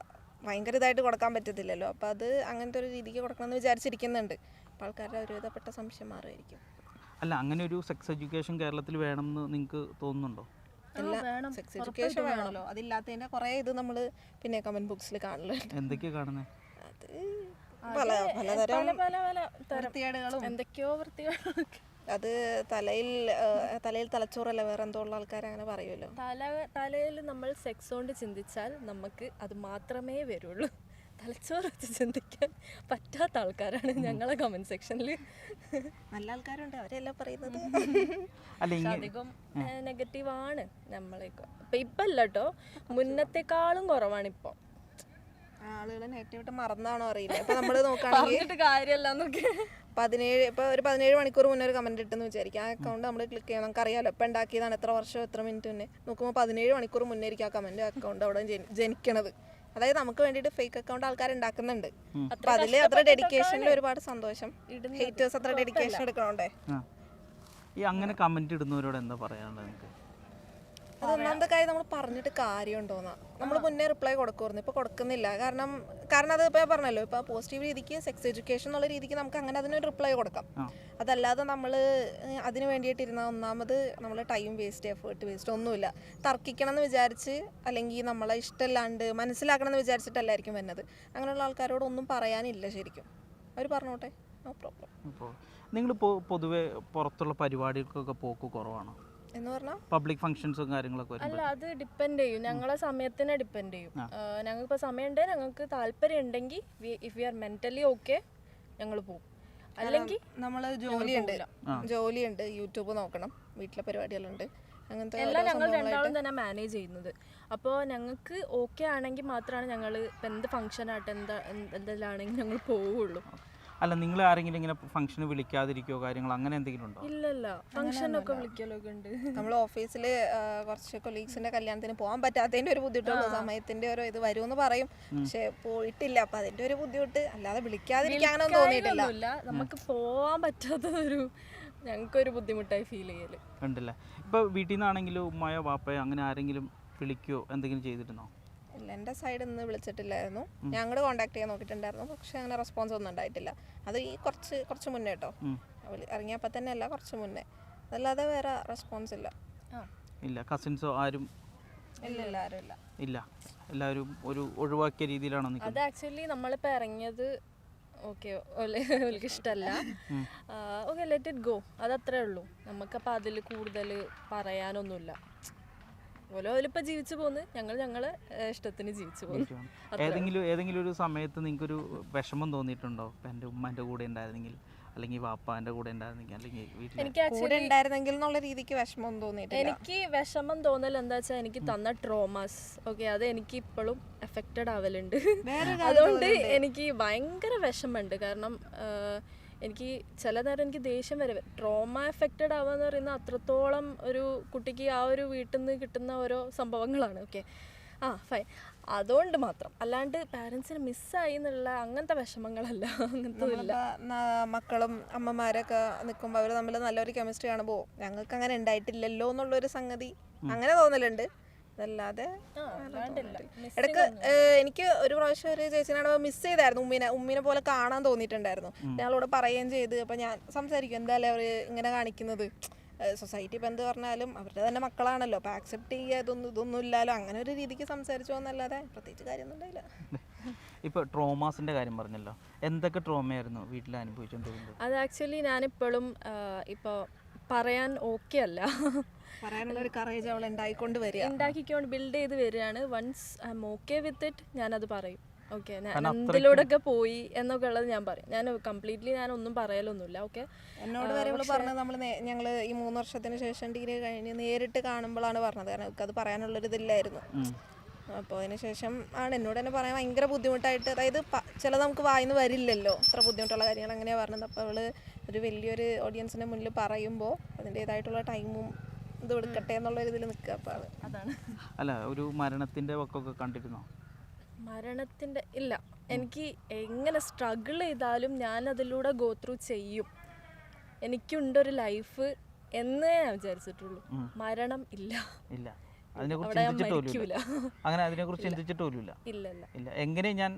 ഭയങ്കര ഇതായിട്ട് കൊടുക്കാൻ പറ്റത്തില്ലല്ലോ. അപ്പോൾ അത് അങ്ങനത്തെ ഒരു രീതിക്ക് കൊടുക്കണമെന്ന് വിചാരിച്ചിരിക്കുന്നുണ്ട്. അപ്പോൾ ആൾക്കാരുടെ ഒരുവിധപ്പെട്ട സംശയം മാറുമായിരിക്കും. അല്ല, അങ്ങനെ ഒരു സെക്സ് എഡ്യൂക്കേഷൻ കേരളത്തിൽ വേണമെന്ന് നിങ്ങൾക്ക് തോന്നുന്നുണ്ടോ? എല്ലാം സെക്സ് എഡ്യൂക്കേഷൻ വേണമല്ലോ. അതില്ലാത്തതിന്റെ കുറെ ഇത് നമ്മൾ പിന്നെ കമന്റ് ബോക്സിൽ കാണല്ലോ. എന്തൊക്കെയാ കാണുന്നത്? അത് പലതരം വൃത്തികേടുകളും എന്തൊക്കെയോ വൃത്തികേടുകളൊക്കെ. അത് തലയിൽ തലച്ചോറല്ല വേറെ എന്തോ ഉള്ള ആൾക്കാർ അങ്ങനെ പറയുമല്ലോ. തലയിൽ നമ്മൾ സെക്സ് കൊണ്ട് ചിന്തിച്ചാൽ നമുക്ക് അത് മാത്രമേ വരുള്ളൂ. തലച്ചോറ് വെച്ച് ചിന്തിക്കാൻ പറ്റാത്ത ആൾക്കാരാണ് ഞങ്ങളെ കമന്റ് സെക്ഷനിൽ. നല്ല ആൾക്കാരുണ്ട്, അവരെല്ലാം പറയുന്നത് അധികം നെഗറ്റീവ് ആണ് നമ്മളേക്ക്. ഇപ്പൊ അല്ല കേട്ടോ, മുന്നത്തെക്കാളും കുറവാണ് ഇപ്പൊ. ആളുകൾ നെഗറ്റീവായിട്ട് മറന്നാണോ അറിയില്ല. ഇപ്പൊ നമ്മള് നോക്കുകയാണെങ്കിൽ കാര്യമല്ല. 17 മണിക്കൂർ മുന്നേ ഒരു കമന്റ് ഇട്ടെന്ന് വിചാരിക്കും. ആ അക്കൗണ്ട് നമ്മൾ ക്ലിക്ക് ചെയ്യാം, നമുക്ക് അറിയാലോ ഇപ്പൊ ഉണ്ടാക്കിയതാണ്, എത്ര വർഷം എത്ര മിനിറ്റ് മുന്നേ നോക്കുമ്പോൾ 17 മണിക്കൂർ മുന്നേ ആയിരിക്കും ആ കമന്റ് അക്കൗണ്ട് അവിടെ ജനിക്കണത്. അതായത് നമുക്ക് വേണ്ടിയിട്ട് ഫേക്ക് അക്കൗണ്ട് ആൾക്കാർ ഉണ്ടാക്കുന്നുണ്ട്. അപ്പൊ അതില് അത്ര ഡെഡിക്കേഷനിൽ ഒരുപാട് സന്തോഷം. ഹേറ്റേഴ്സ് അത്ര ഡെഡിക്കേഷൻ എടുക്കണോണ്ടേ. ഈ അങ്ങനെ കമന്റ് ഇടുന്നവരോട് എന്താ പറയാനുള്ളത് നിങ്ങൾക്ക്? അത് ഒന്നാമത്തെ കാര്യം നമ്മൾ പറഞ്ഞിട്ട് കാര്യമുണ്ടോന്നാ. നമ്മൾ മുന്നേ റിപ്ലൈ കൊടുക്കുമായിരുന്നു, ഇപ്പൊ കൊടുക്കുന്നില്ല. കാരണം അത് ഇപ്പൊ പറഞ്ഞല്ലോ, ഇപ്പൊ പോസിറ്റീവ് രീതിക്ക് സെക്സ് എഡ്യൂക്കേഷൻ എന്നുള്ള രീതിക്ക് നമുക്ക് അങ്ങനെ അതിനൊരു റിപ്ലൈ കൊടുക്കാം. അതല്ലാതെ നമ്മൾ അതിന് വേണ്ടിയിട്ടിരുന്ന ഒന്നാമത് നമ്മൾ ടൈം വേസ്റ്റ്, എഫേർട്ട് വേസ്റ്റ് ഒന്നുമില്ല. തർക്കിക്കണം എന്ന് വിചാരിച്ച് അല്ലെങ്കിൽ നമ്മളെ ഇഷ്ടമല്ലാണ്ട് മനസ്സിലാക്കണം എന്ന് വിചാരിച്ചിട്ടല്ലായിരിക്കും വരുന്നത്. അങ്ങനെയുള്ള ആൾക്കാരോട് ഒന്നും പറയാനില്ല. ശരിക്കും അവർ പറഞ്ഞോട്ടെ, നോ പ്രോബ്ലം. ഇപ്പോൾ നിങ്ങൾ പൊതുവെ പുറത്തുള്ള പരിപാടികൾക്കൊക്കെ പോക്ക് കുറവാണോ? എന്ന് പറഞ്ഞാൽ പബ്ലിക് ഫംഗ്ഷൻസും കാര്യങ്ങളൊക്കെ അല്ല, അത് ഡിപ്പെൻഡ് ചെയ്യും. ഞങ്ങളെ സമയത്തിനെ ഡിപ്പെൻഡ് ചെയ്യും. ഞങ്ങൾക്കിപ്പോൾ സമയമുണ്ടെങ്കിൽ ഞങ്ങൾക്ക് താല്പര്യം ഉണ്ടെങ്കിൽ if we are mentally okay ഞങ്ങൾ പോകും. അല്ലെങ്കിൽ നമ്മൾ ജോലിയുണ്ട്, യൂട്യൂബ് നോക്കണം, വീട്ടിലെ പരിപാടികളുണ്ട്, അങ്ങനത്തെ എല്ലാം ഞങ്ങൾ രണ്ടാളും തന്നെ മാനേജ് ചെയ്യുന്നത്. അപ്പോൾ ഞങ്ങൾക്ക് ഓക്കെ ആണെങ്കിൽ മാത്രമാണ് ഞങ്ങൾ എന്ത് ഫംഗ്ഷൻ ആട്ടെ എന്തെല്ലാമാണെങ്കിൽ ഞങ്ങൾ പോവുള്ളൂ. അല്ല, നിങ്ങൾ ആരെങ്കിലും ഇങ്ങനെ ഫംഗ്ഷന് വിളിക്കാതിരിക്കോ കാര്യങ്ങൾ അങ്ങനെ എന്തെങ്കിലും ഉണ്ടോ? ഇല്ലല്ല, ഫംഗ്ഷനൊക്കെ വിളിക്കലൊക്കെ ഉണ്ട്. നമ്മൾ ഓഫീസിൽ കുറച്ച് കൊളീഗ്സിന്റെ കല്യാണത്തിന് പോകാൻ പറ്റാത്തതിന്റെ ഒരു ബുദ്ധിമുട്ടുള്ളൂ. സമയത്തിന്റെ ഒരു ഇത് വരുമെന്ന് പറയും, പക്ഷെ പോയിട്ടില്ല. അപ്പൊ അതിന്റെ ഒരു ബുദ്ധിമുട്ട്, അല്ലാതെ വിളിക്കാതിരിക്കാൻ അങ്ങനെ തോന്നിയിട്ടില്ല. നമുക്ക് പോവാൻ പറ്റാത്തതൊരു ഞങ്ങൾക്കൊരു ബുദ്ധിമുട്ടായി ഫീൽ ചെയ്യല് ഉണ്ടല്ലേ. ഇപ്പൊ വീട്ടിൽ നിന്നാണെങ്കിലും ഉമ്മയോ വാപ്പയോ അങ്ങനെ ആരെങ്കിലും വിളിക്കോ എന്തെങ്കിലും ചെയ്തിരുന്നോ? ഇല്ല, എൻ്റെ സൈഡിൽ നിന്ന് വിളിച്ചിട്ടില്ലായിരുന്നു. ഞങ്ങൾ കോൺടാക്ട് ചെയ്യാൻ നോക്കിയിട്ടുണ്ടായിരുന്നു, പക്ഷെ അങ്ങനെ റെസ്പോൺസ് ഒന്നും ഉണ്ടായിട്ടില്ല. അത് ഈ കുറച്ച് മുന്നേ കേട്ടോ, ഇറങ്ങിയപ്പോൾ തന്നെ അല്ല, കുറച്ച് മുന്നേ. അതല്ലാതെ വേറെ റെസ്പോൺസ് ഇല്ല. കസിൻസോ ആരും ഇല്ല, ആരും ഇല്ല. എല്ലാവരും ഒരു ഒഴിവാക്കിയ രീതിയിലാണോ? അത് ആക്ച്വലി നമ്മളിപ്പോൾ ഇറങ്ങിയത് ഓക്കെ ഓൾക്ക് ഇഷ്ടമല്ല, ഓക്കെ ലെറ്റ് ഇറ്റ് ഗോ, അതത്രേ ഉള്ളൂ. നമുക്കപ്പോൾ അതിൽ കൂടുതൽ പറയാനൊന്നുമില്ല. ഓലിപ്പോൾ ജീവിച്ചു പോകുന്നു, ഞങ്ങളെ ഇഷ്ടത്തിന് ജീവിച്ചു പോകുന്നു. ഏതെങ്കിലും ഒരു സമയത്ത് നിങ്ങൾക്കൊരു വിഷമം തോന്നിയിട്ടുണ്ടോ? ഇപ്പം എൻ്റെ ഉമ്മൻ്റെ കൂടെ ഉണ്ടായിരുന്നെങ്കിൽ, അല്ലെങ്കിൽ വാപ്പാൻ്റെ കൂടെ ഉണ്ടായിരുന്നെങ്കിൽ, അല്ലെങ്കിൽ വീട്ടിൽ എന്നുള്ള രീതിക്ക് വിഷമം തോന്നിയിട്ടില്ല. എനിക്ക് വിഷമം തോന്നൽ എന്താ വെച്ചാൽ എനിക്ക് തന്ന ട്രോമാസ് ഓക്കെ അത് എനിക്ക് ഇപ്പോഴും എഫക്റ്റഡ് ആവലുണ്ട്. അതുകൊണ്ട് എനിക്ക് ഭയങ്കര വിഷമമുണ്ട്. കാരണം എനിക്ക് ചില നേരം എനിക്ക് ദേഷ്യം വരെ. ട്രോമ എഫക്റ്റഡ് ആവുക എന്ന് പറയുന്നത് അത്രത്തോളം ഒരു കുട്ടിക്ക് ആ ഒരു വീട്ടിൽ നിന്ന് കിട്ടുന്ന ഓരോ സംഭവങ്ങളാണ്. Okay, fine. അതുകൊണ്ട് മാത്രം, അല്ലാണ്ട് പാരൻസിനെ മിസ്സായി എന്നുള്ള അങ്ങനത്തെ വിഷമങ്ങളല്ല, അങ്ങനത്തെ ഇല്ല. മക്കളും അമ്മമാരൊക്കെ നിൽക്കുമ്പോൾ അവർ തമ്മിൽ നല്ലൊരു കെമിസ്ട്രി കാണുമ്പോൾ ഞങ്ങൾക്ക് അങ്ങനെ ഉണ്ടായിട്ടില്ലല്ലോ എന്നുള്ളൊരു സംഗതി അങ്ങനെ തോന്നലുണ്ട്. അതല്ലാതെ ഇടയ്ക്ക് എനിക്ക് ഒരു പ്രാവശ്യം ഒരു ചേച്ചിനാണ് മിസ് ചെയ്തായിരുന്നു. ഉമ്മീനെ പോലെ കാണാൻ തോന്നിയിട്ടുണ്ടായിരുന്നു. ഞങ്ങളോട് പറയുകയും ചെയ്ത്. അപ്പം ഞാൻ സംസാരിക്കും, എന്തായാലും അവർ ഇങ്ങനെ കാണിക്കുന്നത്, സൊസൈറ്റി ഇപ്പം എന്ത് പറഞ്ഞാലും അവരുടെ തന്നെ മക്കളാണല്ലോ, അപ്പം ആക്സെപ്റ്റ് ചെയ്യുക, ഇതൊന്നും ഇല്ലല്ലോ, അങ്ങനെ ഒരു രീതിക്ക് സംസാരിച്ചു എന്നല്ലാതെ പ്രത്യേകിച്ച് കാര്യമൊന്നും ഉണ്ടായില്ല. ഇപ്പോൾ ട്രോമാസിൻ്റെ കാര്യം പറഞ്ഞല്ലോ, എന്തൊക്കെ ട്രോമയായിരുന്നു വീട്ടിൽ അനുഭവിച്ചുകൊണ്ടിരുന്നത്? അത് ആക്ച്വലി ഞാനിപ്പോഴും ഇപ്പോൾ പറയാൻ ഓക്കെ അല്ല, പറയാനുള്ള ഒരു കറേജ് അവൾ ഉണ്ടാക്കിക്കൊണ്ട് ബിൽഡ് ചെയ്ത് വരികയാണ്. Once I'm okay with it ഞാനത് പറയും. ഓക്കെ, ഞാൻ എന്തിലൂടെയൊക്കെ പോയി എന്നൊക്കെ ഉള്ളത് ഞാൻ പറയും. ഞാൻ കംപ്ലീറ്റ്ലി ഞാനൊന്നും പറയലൊന്നുമില്ല. ഓക്കെ, എന്നോട് വരെ പറഞ്ഞത് ഞങ്ങൾ ഈ 3 വർഷത്തിന് ശേഷം ഡിഗ്രി കഴിഞ്ഞ് നേരിട്ട് കാണുമ്പോഴാണ് പറഞ്ഞത്. കാരണം നമുക്ക് അത് പറയാനുള്ളൊരിതില്ലായിരുന്നു. അപ്പോൾ അതിനുശേഷം ആണ് എന്നോട് തന്നെ പറയാൻ ഭയങ്കര ബുദ്ധിമുട്ടായിട്ട്. അതായത് ചിലത് നമുക്ക് വായിന്ന് വരില്ലല്ലോ, അത്ര ബുദ്ധിമുട്ടുള്ള കാര്യങ്ങൾ അങ്ങനെയാണ് പറഞ്ഞത്. അപ്പോൾ അവൾ ഒരു വലിയൊരു ഓഡിയൻസിൻ്റെ മുന്നിൽ പറയുമ്പോൾ അതിൻ്റേതായിട്ടുള്ള ടൈമും ഇത് എടുക്കട്ടെ എന്നുള്ള ഇതിൽ നിൽക്കുക. അപ്പോൾ അതാണ്. അല്ല, ഒരു മരണത്തിൻ്റെ വക്കൊക്കെ കണ്ടിരുന്നോ? മരണത്തിൻ്റെ ഇല്ല. എനിക്ക് എങ്ങനെ സ്ട്രഗിൾ ചെയ്താലും ഞാൻ അതിലൂടെ ഗോ ത്രൂ ചെയ്യും. എനിക്കുണ്ടൊരു ലൈഫ് എന്നേ ഞാൻ വിചാരിച്ചിട്ടുള്ളൂ. മരണം ഇല്ല. അങ്ങനെ അതിനെക്കുറിച്ച് ചിന്തിച്ചിട്ടില്ല. ഇല്ല. എങ്ങനെ ഞാൻ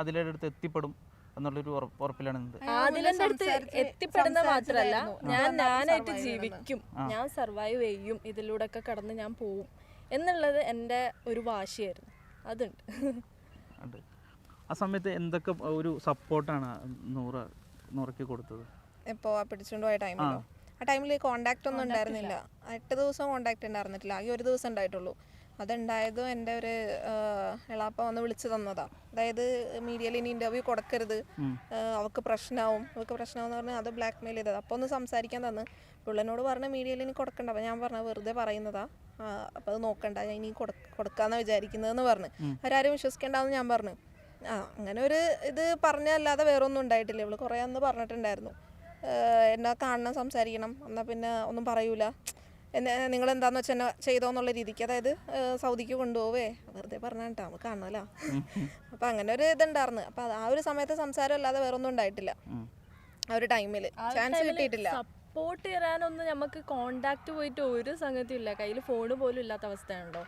അതിലടുത്ത് എത്തിപ്പെടും എന്നുള്ളൊരു ഉറപ്പിലാണ് നിന്നത്. ആദിലിന്റെ അടുത്ത് എത്തിപ്പെടുന്ന മാത്രല്ല, ഞാനായിട്ട് ജീവിക്കും, ഞാൻ സർവൈവ് ചെയ്യും, ഇതിലൂടെ ഒക്കെ കടന്ന് ഞാൻ പോവും എന്നുള്ളത് എൻ്റെ ഒരു വാശിയായിരുന്നു. അതുണ്ട്. ആ സമയത്ത് എന്തൊക്കെ ഒരു സപ്പോർട്ടാണ് നൂറയ്ക്ക് കൊടുത്തത്? ഇപ്പോൾ പിടിച്ചുകൊണ്ട് പോയ ടൈമിലോ? ആ ടൈമിൽ കോണ്ടാക്ട് ഒന്നും ഉണ്ടായിരുന്നില്ല. 8 ദിവസം കോണ്ടാക്ട് ഉണ്ടായിരുന്നില്ല. ആകെ ഒരു ദിവസം ഉണ്ടായിട്ടുള്ളൂ. അതുണ്ടായതും എൻ്റെ ഒരു എളാപ്പ വന്ന് വിളിച്ചു തന്നതാ. അതായത് മീഡിയയിൽ ഇനി ഇൻ്റർവ്യൂ കൊടുക്കരുത്, അവൾക്ക് പ്രശ്നമാവും എന്ന് പറഞ്ഞാൽ അത് ബ്ലാക്ക് മെയിൽ ചെയ്തത്. അപ്പോൾ ഒന്ന് സംസാരിക്കാൻ തന്ന് പിള്ളേനോട് പറഞ്ഞ് മീഡിയയിൽ ഇനി കൊടുക്കണ്ട. അപ്പോൾ ഞാൻ പറഞ്ഞത് വെറുതെ പറയുന്നതാ, അപ്പോൾ അത് നോക്കണ്ട, ഞാൻ ഇനി കൊടുക്കാമെന്നാണ് വിചാരിക്കുന്നതെന്ന് പറഞ്ഞ്. അവരാരും വിശ്വസിക്കേണ്ടെന്ന് ഞാൻ പറഞ്ഞു. അങ്ങനെ ഒരു ഇത് പറഞ്ഞല്ലാതെ വേറെ ഒന്നും ഉണ്ടായിട്ടില്ല. ഇവള് കുറേ അന്ന് പറഞ്ഞിട്ടുണ്ടായിരുന്നു, എന്നാ കാണണം, സംസാരിക്കണം, എന്നാൽ പിന്നെ ഒന്നും പറയൂല, നിങ്ങൾ എന്താന്ന് വെച്ചാൽ എന്നെ ചെയ്തോന്നുള്ള രീതിക്ക്. അതായത് സൗദിക്ക് കൊണ്ടുപോവേ, വെറുതെ പറഞ്ഞിട്ടാ നമുക്ക് കാണാമല്ലോ. അപ്പം അങ്ങനെ ഒരു ഇതുണ്ടായിരുന്നു. അപ്പം ആ ഒരു സമയത്ത് സംസാരം അല്ലാതെ വേറെ ഒന്നും ഉണ്ടായിട്ടില്ല. ആ ഒരു ടൈമിൽ ചാൻസ് കിട്ടിയിട്ടില്ല. സപ്പോർട്ട് ചെയ്യാനൊന്നും നമുക്ക് കോണ്ടാക്ട് പോയിട്ട് ഒരു സംഗതിയും ഇല്ല, കയ്യിൽ ഫോണ് പോലും ഇല്ലാത്ത അവസ്ഥയാണല്ലോ.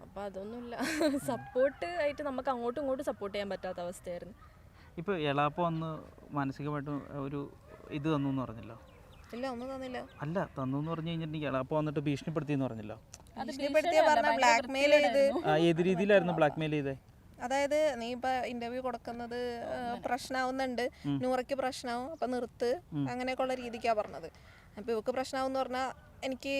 അപ്പം അതൊന്നുമില്ല. സപ്പോർട്ട് ആയിട്ട് നമുക്ക് അങ്ങോട്ടും ഇങ്ങോട്ടും സപ്പോർട്ട് ചെയ്യാൻ പറ്റാത്ത അവസ്ഥയായിരുന്നു. ഇപ്പോൾ എളാപ്പ വന്ന് മാനസികമായിട്ട് ഒരു ഇത് തന്നു എന്ന് പറഞ്ഞല്ലോ? ഇല്ല, ഒന്നും തന്നില്ല. അല്ല, തന്നു എന്ന് പറഞ്ഞു കഴിഞ്ഞിട്ടുണ്ടെങ്കിൽ എളാപ്പ വന്നിട്ട് ഭീഷണിപ്പെടുത്തി എന്ന് പറഞ്ഞല്ലോ? ബ്ലാക്ക് മെയിൽ ചെയ്ത്. ഏത് രീതിയിലായിരുന്നു ബ്ലാക്ക് മെയിൽ ചെയ്തേ? അതായത് നീ ഇപ്പൊ ഇന്റർവ്യൂ കൊടുക്കുന്നത് പ്രശ്നമാവുന്നുണ്ട്, നൂറയ്ക്ക് പ്രശ്നമാവും, അപ്പൊ നിർത്ത്, അങ്ങനെയൊക്കെ ഉള്ള രീതിക്കാണ് പറഞ്ഞത്. അപ്പൊ ഇവക്ക് പ്രശ്നമാവെന്ന് പറഞ്ഞാൽ എനിക്ക്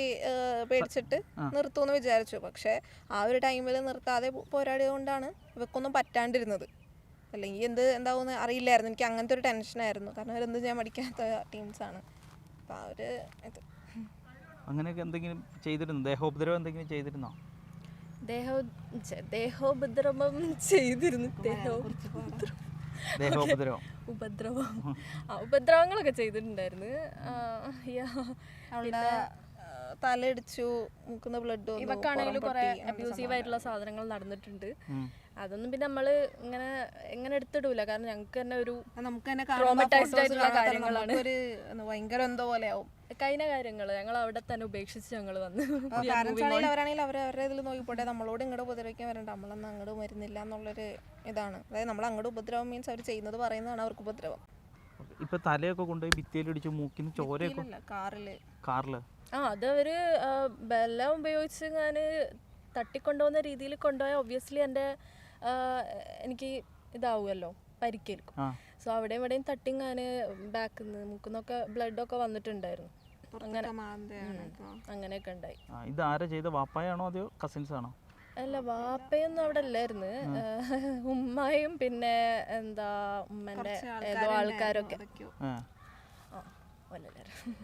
പേടിച്ചിട്ട് നിർത്തുമെന്ന് വിചാരിച്ചു. പക്ഷെ ആ ഒരു ടൈമിൽ നിർത്താതെ പോരാടിയത് കൊണ്ടാണ് ഇവക്കൊന്നും പറ്റാണ്ടിരുന്നത്. അല്ലെങ്കിൽ എന്താവുമെന്ന് അറിയില്ലായിരുന്നു. എനിക്ക് അങ്ങനത്തെ ഒരു ടെൻഷനായിരുന്നു. കാരണം അവരെന്ത് ചെയ്യാൻ പഠിക്കാത്ത ടീംസാണ്. അപ്പം ആ ഒരു ഇത് അങ്ങനെയൊക്കെ എന്തെങ്കിലും ചെയ്തിരുന്നോ? ദേഹോപദ്രവം എന്തെങ്കിലും ചെയ്തിരുന്നോ? ദേഹോപദ്രവം ചെയ്തിരുന്നു. ഉപദ്രവങ്ങളൊക്കെ ചെയ്തിട്ടുണ്ടായിരുന്നു. അവളുടെ തലയിടിച്ചു, മൂക്കുന്ന ബ്ലഡ്. ഇവക്കാണെങ്കിലും കുറെ അബ്യൂസീവ് ആയിട്ടുള്ള സാധനങ്ങൾ നടന്നിട്ടുണ്ട്. അതൊന്നും പിന്നെ നമ്മള് എങ്ങനെ എടുത്തിടൂല. കാരണം ഞങ്ങൾക്ക് തന്നെ ഒരു ട്രോമറ്റൈസ്ഡ് ആയിട്ടുള്ള കാര്യങ്ങളാണ്. ഭയങ്കര എന്തോ പോലെ ആവും കഴിഞ്ഞ കാര്യങ്ങള്. ഞങ്ങൾ അവിടെ തന്നെ ഉപേക്ഷിച്ച് ഞങ്ങൾ വന്ന്. അവരാണെങ്കിൽ അവരുടെ ഇതിൽ നോക്കിപ്പോട്ടെ, നമ്മളോട് ഇങ്ങോട്ട് ഉപദ്രവിക്കാൻ വരണ്ട, നമ്മളൊന്നും അങ്ങോട്ട് വരുന്നില്ല എന്നുള്ളൊരു ഇതാണ്. അതായത് നമ്മൾ അങ്ങോട്ട് ഉപദ്രവം മീൻസ് അവർ ചെയ്യുന്നത് പറയുന്നതാണ് അവർക്ക് ഉപദ്രവം. ഇപ്പൊ തലയൊക്കെ കൊണ്ടുപോയി ഭിത്തിയിലിടിച്ചു, മൂക്കിന് ചോരയൊക്കെ കാറില് അത് അവര് ബലം ഉപയോഗിച്ച് ഞാൻ തട്ടിക്കൊണ്ടുപോകുന്ന രീതിയിൽ കൊണ്ടുപോയാൽ ഒബ്വിയസ്ലി എനിക്ക് ഇതാവുമല്ലോ, പരിക്കേൽക്കും. സോ അവിടെയും ഇവിടെയും തട്ടിങ്ങാന് ബാക്കിൽ നിന്ന് മൂക്കുന്നൊക്കെ ബ്ലഡൊക്കെ വന്നിട്ടുണ്ടായിരുന്നു. അങ്ങനെയൊക്കെ ഉണ്ടായി. ഇത് ആരാ ചെയ്ത? വാപ്പായാണോ അതെയോ കസിൻസ് ആണോ? അല്ല, വാപ്പയൊന്നും അവിടെ അല്ലായിരുന്നു. ഉമ്മയും പിന്നെ ഉമ്മന്റെ ഏതോ ആൾക്കാരൊക്കെ.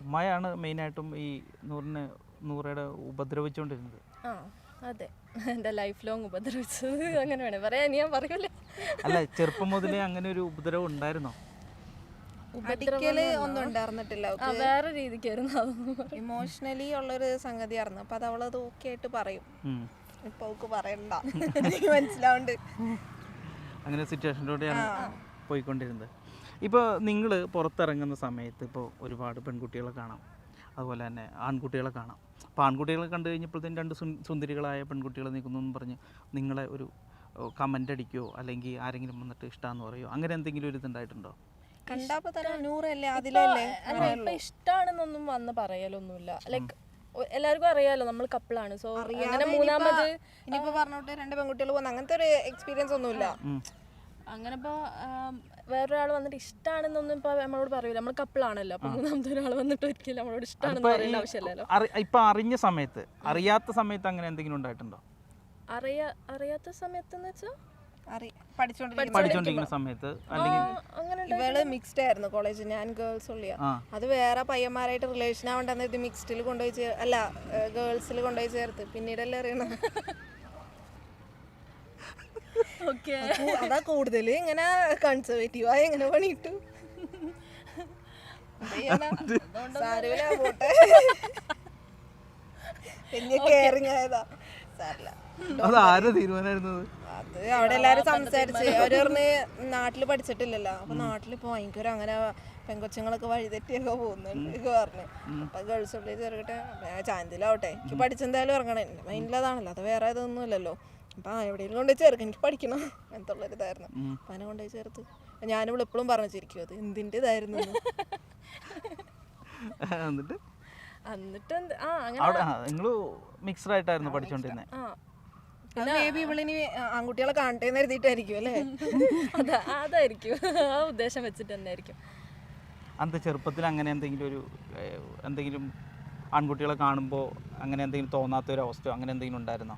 ഉമ്മയാണ് മെയിനായിട്ടും ഈ നൂറയുടെ ഉപദ്രവിച്ചുകൊണ്ടിരുന്നത്. അതെ, എൻ്റെ ലൈഫ് ലോങ് ഉപദ്രവിച്ചത് അങ്ങനെ വേണേ പറയാൻ. ഞാൻ പറയൂല. അല്ല, ചെറുപ്പം മുതലേ അങ്ങനെ ഒരു ഉപദ്രവം ഉണ്ടായിരുന്നോ? ഉപദ്രവല് ഒന്നും ഉണ്ടായിരുന്നിട്ടില്ല. വേറെ രീതിക്കായിരുന്നു. ഇമോഷണലി ഉള്ളൊരു സംഗതിയായിരുന്നു. അപ്പൊ അത് അവളത് ഓക്കെ ആയിട്ട് പറയും. ഇപ്പൊ അവൾക്ക് പറയണ്ട, മനസ്സിലാവുണ്ട്. അങ്ങനെ സിറ്റുവേഷനിലൂടെയാണ് പോയിക്കൊണ്ടിരുന്നത്. ഇപ്പോൾ നിങ്ങൾ പുറത്തിറങ്ങുന്ന സമയത്ത് ഇപ്പോൾ ഒരുപാട് പെൺകുട്ടികളെ കാണാം, അതുപോലെ തന്നെ ആൺകുട്ടികളെ കാണാം. അപ്പോൾ ആൺകുട്ടികളെ കണ്ടു കഴിഞ്ഞപ്പോഴത്തേക്കും 2 സുന്ദരികളായ പെൺകുട്ടികളെ നിൽക്കുന്നു പറഞ്ഞ് നിങ്ങളെ ഒരു കമൻ്റ് അടിക്കുകയോ അല്ലെങ്കിൽ ആരെങ്കിലും വന്നിട്ട് ഇഷ്ടമാണെന്ന് പറയുമോ, അങ്ങനെ എന്തെങ്കിലും ഒരു ഇതുണ്ടായിട്ടുണ്ടോ? ഇഷ്ടമാണെന്നൊന്നും വന്ന് പറയലൊന്നുമില്ല. ലൈക്ക് എല്ലാവർക്കും അറിയാലോ നമ്മൾ കപ്പിളാണ്. സോ അങ്ങനെ മൂന്നാമത് ഇനിയിപ്പോ പറഞ്ഞോട്ട് 2 പെൺകുട്ടികൾ പോകുന്ന അങ്ങനത്തെ ഒരു എക്സ്പീരിയൻസ് ഒന്നുമില്ല. അങ്ങനെ ഇപ്പോൾ വേറൊരാൾ വന്നിട്ട് ഇഷ്ടമാണെന്നൊന്നും ഇപ്പോൾ നമ്മളോട് പറയൂല. നമ്മൾ കപ്പിളാണല്ലോ. അപ്പോൾ മൂന്നാമത്തെ ഒരാൾ വന്നിട്ട് ഒരിക്കലും നമ്മളോട് ഇഷ്ടമാണെന്ന് പറയേണ്ട ആവശ്യമില്ലല്ലോ. ഇപ്പം അറിഞ്ഞ സമയത്ത്, അറിയാത്ത സമയത്ത് അങ്ങനെ എന്തെങ്കിലും ഉണ്ടായിട്ടുണ്ടോ? അറിയാത്ത സമയത്ത് എന്ന് വെച്ചാൽ പഠിച്ചോണ്ടിരിക്കുന്ന സമയത്ത്. ഇവള് മിക്സ്ഡ് ആയിരുന്നു കോളേജ്, ഞാൻ ഗേൾസ് ഉള്ളിയാ. അത് വേറെ പയ്യന്മാരായിട്ട് റിലേഷൻ ആവണ്ടെന്ന് ഇത് മിക്സ്ഡിൽ കൊണ്ടുപോയി അല്ല ഗേൾസിൽ കൊണ്ടുപോയി ചേർത്ത് പിന്നീടല്ലേ അറിയണം. അതാ കൂടുതൽ ഇങ്ങനെ കൺസർവേറ്റീവായി എങ്ങനെ പണിയിട്ടു. സാരമില്ല, പോട്ടെ. പിന്നെ കെയറിങ് ആയതാ, സാരില്ല. അത് ആരുടെ തീരുമാനമായിരുന്നത്? അത് അവിടെ എല്ലാരും സംസാരിച്ച് അവര് പറഞ്ഞ് നാട്ടില് പഠിച്ചിട്ടില്ലല്ലോ, അപ്പൊ നാട്ടിലിപ്പോ ഭയങ്കര അങ്ങനെ പെങ്കൊച്ചുങ്ങളൊക്കെ വഴിതെറ്റിയൊക്കെ പോകുന്നുണ്ട് പറഞ്ഞു. അപ്പൊ ഗേൾസ് ഉള്ളിൽ ചേർക്കട്ടെ, ചാന്തിലാവട്ടെ, എനിക്ക് പഠിച്ചെന്തായാലും ഇറങ്ങണേ, എന്റെ മൈൻഡിലതാണല്ലോ, അത് വേറെ ഇതൊന്നും ഇല്ലല്ലോ. അപ്പൊ എവിടെയെങ്കിലും കൊണ്ടുപോയി ചേർക്കും, എനിക്ക് പഠിക്കണം അങ്ങനത്തെ ഉള്ളൊരിതായിരുന്നു. അപ്പൊ അതിനെ കൊണ്ടുപോയി ചേർത്ത് ഞാനിവിടെ എപ്പോഴും പറഞ്ഞു വെച്ചിരിക്കും അത് എന്തിൻ്റെതായിരുന്നു. എന്നിട്ട് എന്നിട്ട് അങ്ങനെ അവിടെ നിങ്ങൾ മിക്സ്ഡ് ആയിട്ടായിരുന്നു പഠിച്ചോണ്ടിരുന്നത്? മേ ബി ഇവളിനി ആൺകുട്ടികളെ കാണട്ടെ എന്ന് എഴുതിയിട്ടായിരിക്കും അല്ലേ? അതായിരിക്കും, ആ ഉദ്ദേശം വെച്ചിട്ട് തന്നെ ആയിരിക്കും. അന്നത്തെ ചെറുപ്പത്തിൽ അങ്ങനെ എന്തെങ്കിലും ആൺകുട്ടികളെ കാണുമ്പോൾ അങ്ങനെ എന്തെങ്കിലും തോന്നാത്ത ഒരു അവസ്ഥയോ അങ്ങനെ എന്തെങ്കിലും ഉണ്ടായിരുന്നോ?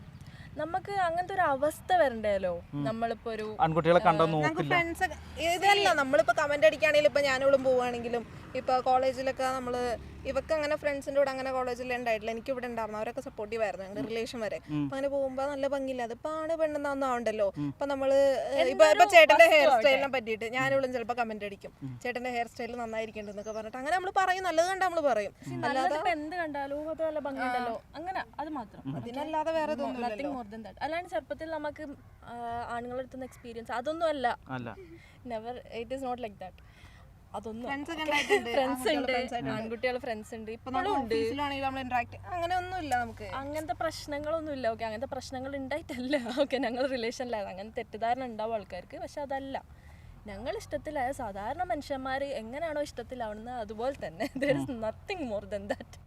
നമുക്ക് അങ്ങനത്തെ ഒരു അവസ്ഥ വരണ്ടല്ലോ. നമ്മളിപ്പോ ഒരു ആൺകുട്ടികളെ കണ്ടോ നോക്കില്ല. ഫ്രണ്ട്സ് ഇതല്ല, നമ്മളിപ്പോ കമന്റ് അടിക്കുകയാണെങ്കിലും ഇപ്പൊ ഞാനിവിടെ പോവുകയാണെങ്കിലും ഇപ്പൊ കോളേജിലൊക്കെ നമ്മള് ഇവക്ക് അങ്ങനെ ഫ്രണ്ട്സിന്റെ കൂടെ അങ്ങനെ കോളേജിൽ ഉണ്ടായിട്ടില്ല, എനിക്ക് ഇവിടെ ഉണ്ടായിരുന്നു, അവരൊക്കെ സപ്പോർട്ടീവ് ആയിരുന്നു, ഞങ്ങളുടെ റിലേഷൻ വരെ. അപ്പൊ അങ്ങനെ പോകുമ്പോ നല്ല ഭംഗിയില്ല, അതിപ്പോ ആണ് പെണ്ണെന്നൊന്നും ആവണ്ടല്ലോ. ഇപ്പൊ നമ്മള് ഇപ്പൊ ചേട്ടന്റെ ഹെയർ സ്റ്റൈലിനെ പറ്റിയിട്ട് ഞാനിവിടെ ചിലപ്പോ കമന്റ് അടിക്കും, ചേട്ടന്റെ ഹെയർ സ്റ്റൈൽ നന്നായിരിക്കുന്നുണ്ടെന്നൊക്കെ പറഞ്ഞിട്ട് അങ്ങനെ നമ്മൾ പറയും, നല്ലത് കണ്ടാ നമ്മള് പറയും. അല്ലാതെ എന്ത് കണ്ടാലോ അത് നല്ല ഭംഗിയുണ്ടല്ലോ അങ്ങനെ, അത് മാത്രം. അതിനല്ലാതെ വേറെ അല്ലാണ്ട് ചെറുപ്പത്തിൽ നമുക്ക് ആണുങ്ങളെടുത്തുന്ന എക്സ്പീരിയൻസ് അതൊന്നും അല്ല. Never, it is not like that. അതൊന്നും ഫ്രണ്ട്സ് ഉണ്ട്, ആൺകുട്ടികൾ ഫ്രണ്ട്സ് ഉണ്ട്, ഇപ്പോഴും ഉണ്ട്. അങ്ങനെ ഒന്നുമില്ല, നമുക്ക് അങ്ങനത്തെ പ്രശ്നങ്ങളൊന്നും ഇല്ല. ഓക്കെ, അങ്ങനത്തെ പ്രശ്നങ്ങൾ ഉണ്ടായിട്ടല്ല. ഓക്കെ, ഞങ്ങൾ റിലേഷനിലായിരുന്നു, അങ്ങനെ തെറ്റിദ്ധാരണ ഉണ്ടാവും ആൾക്കാർക്ക്. പക്ഷെ അതല്ല, ഞങ്ങൾ ഇഷ്ടത്തിലായ സാധാരണ മനുഷ്യന്മാർ എങ്ങനെയാണോ ഇഷ്ടത്തിലാവുന്നത് അതുപോലെ തന്നെ. There is nothing more than that.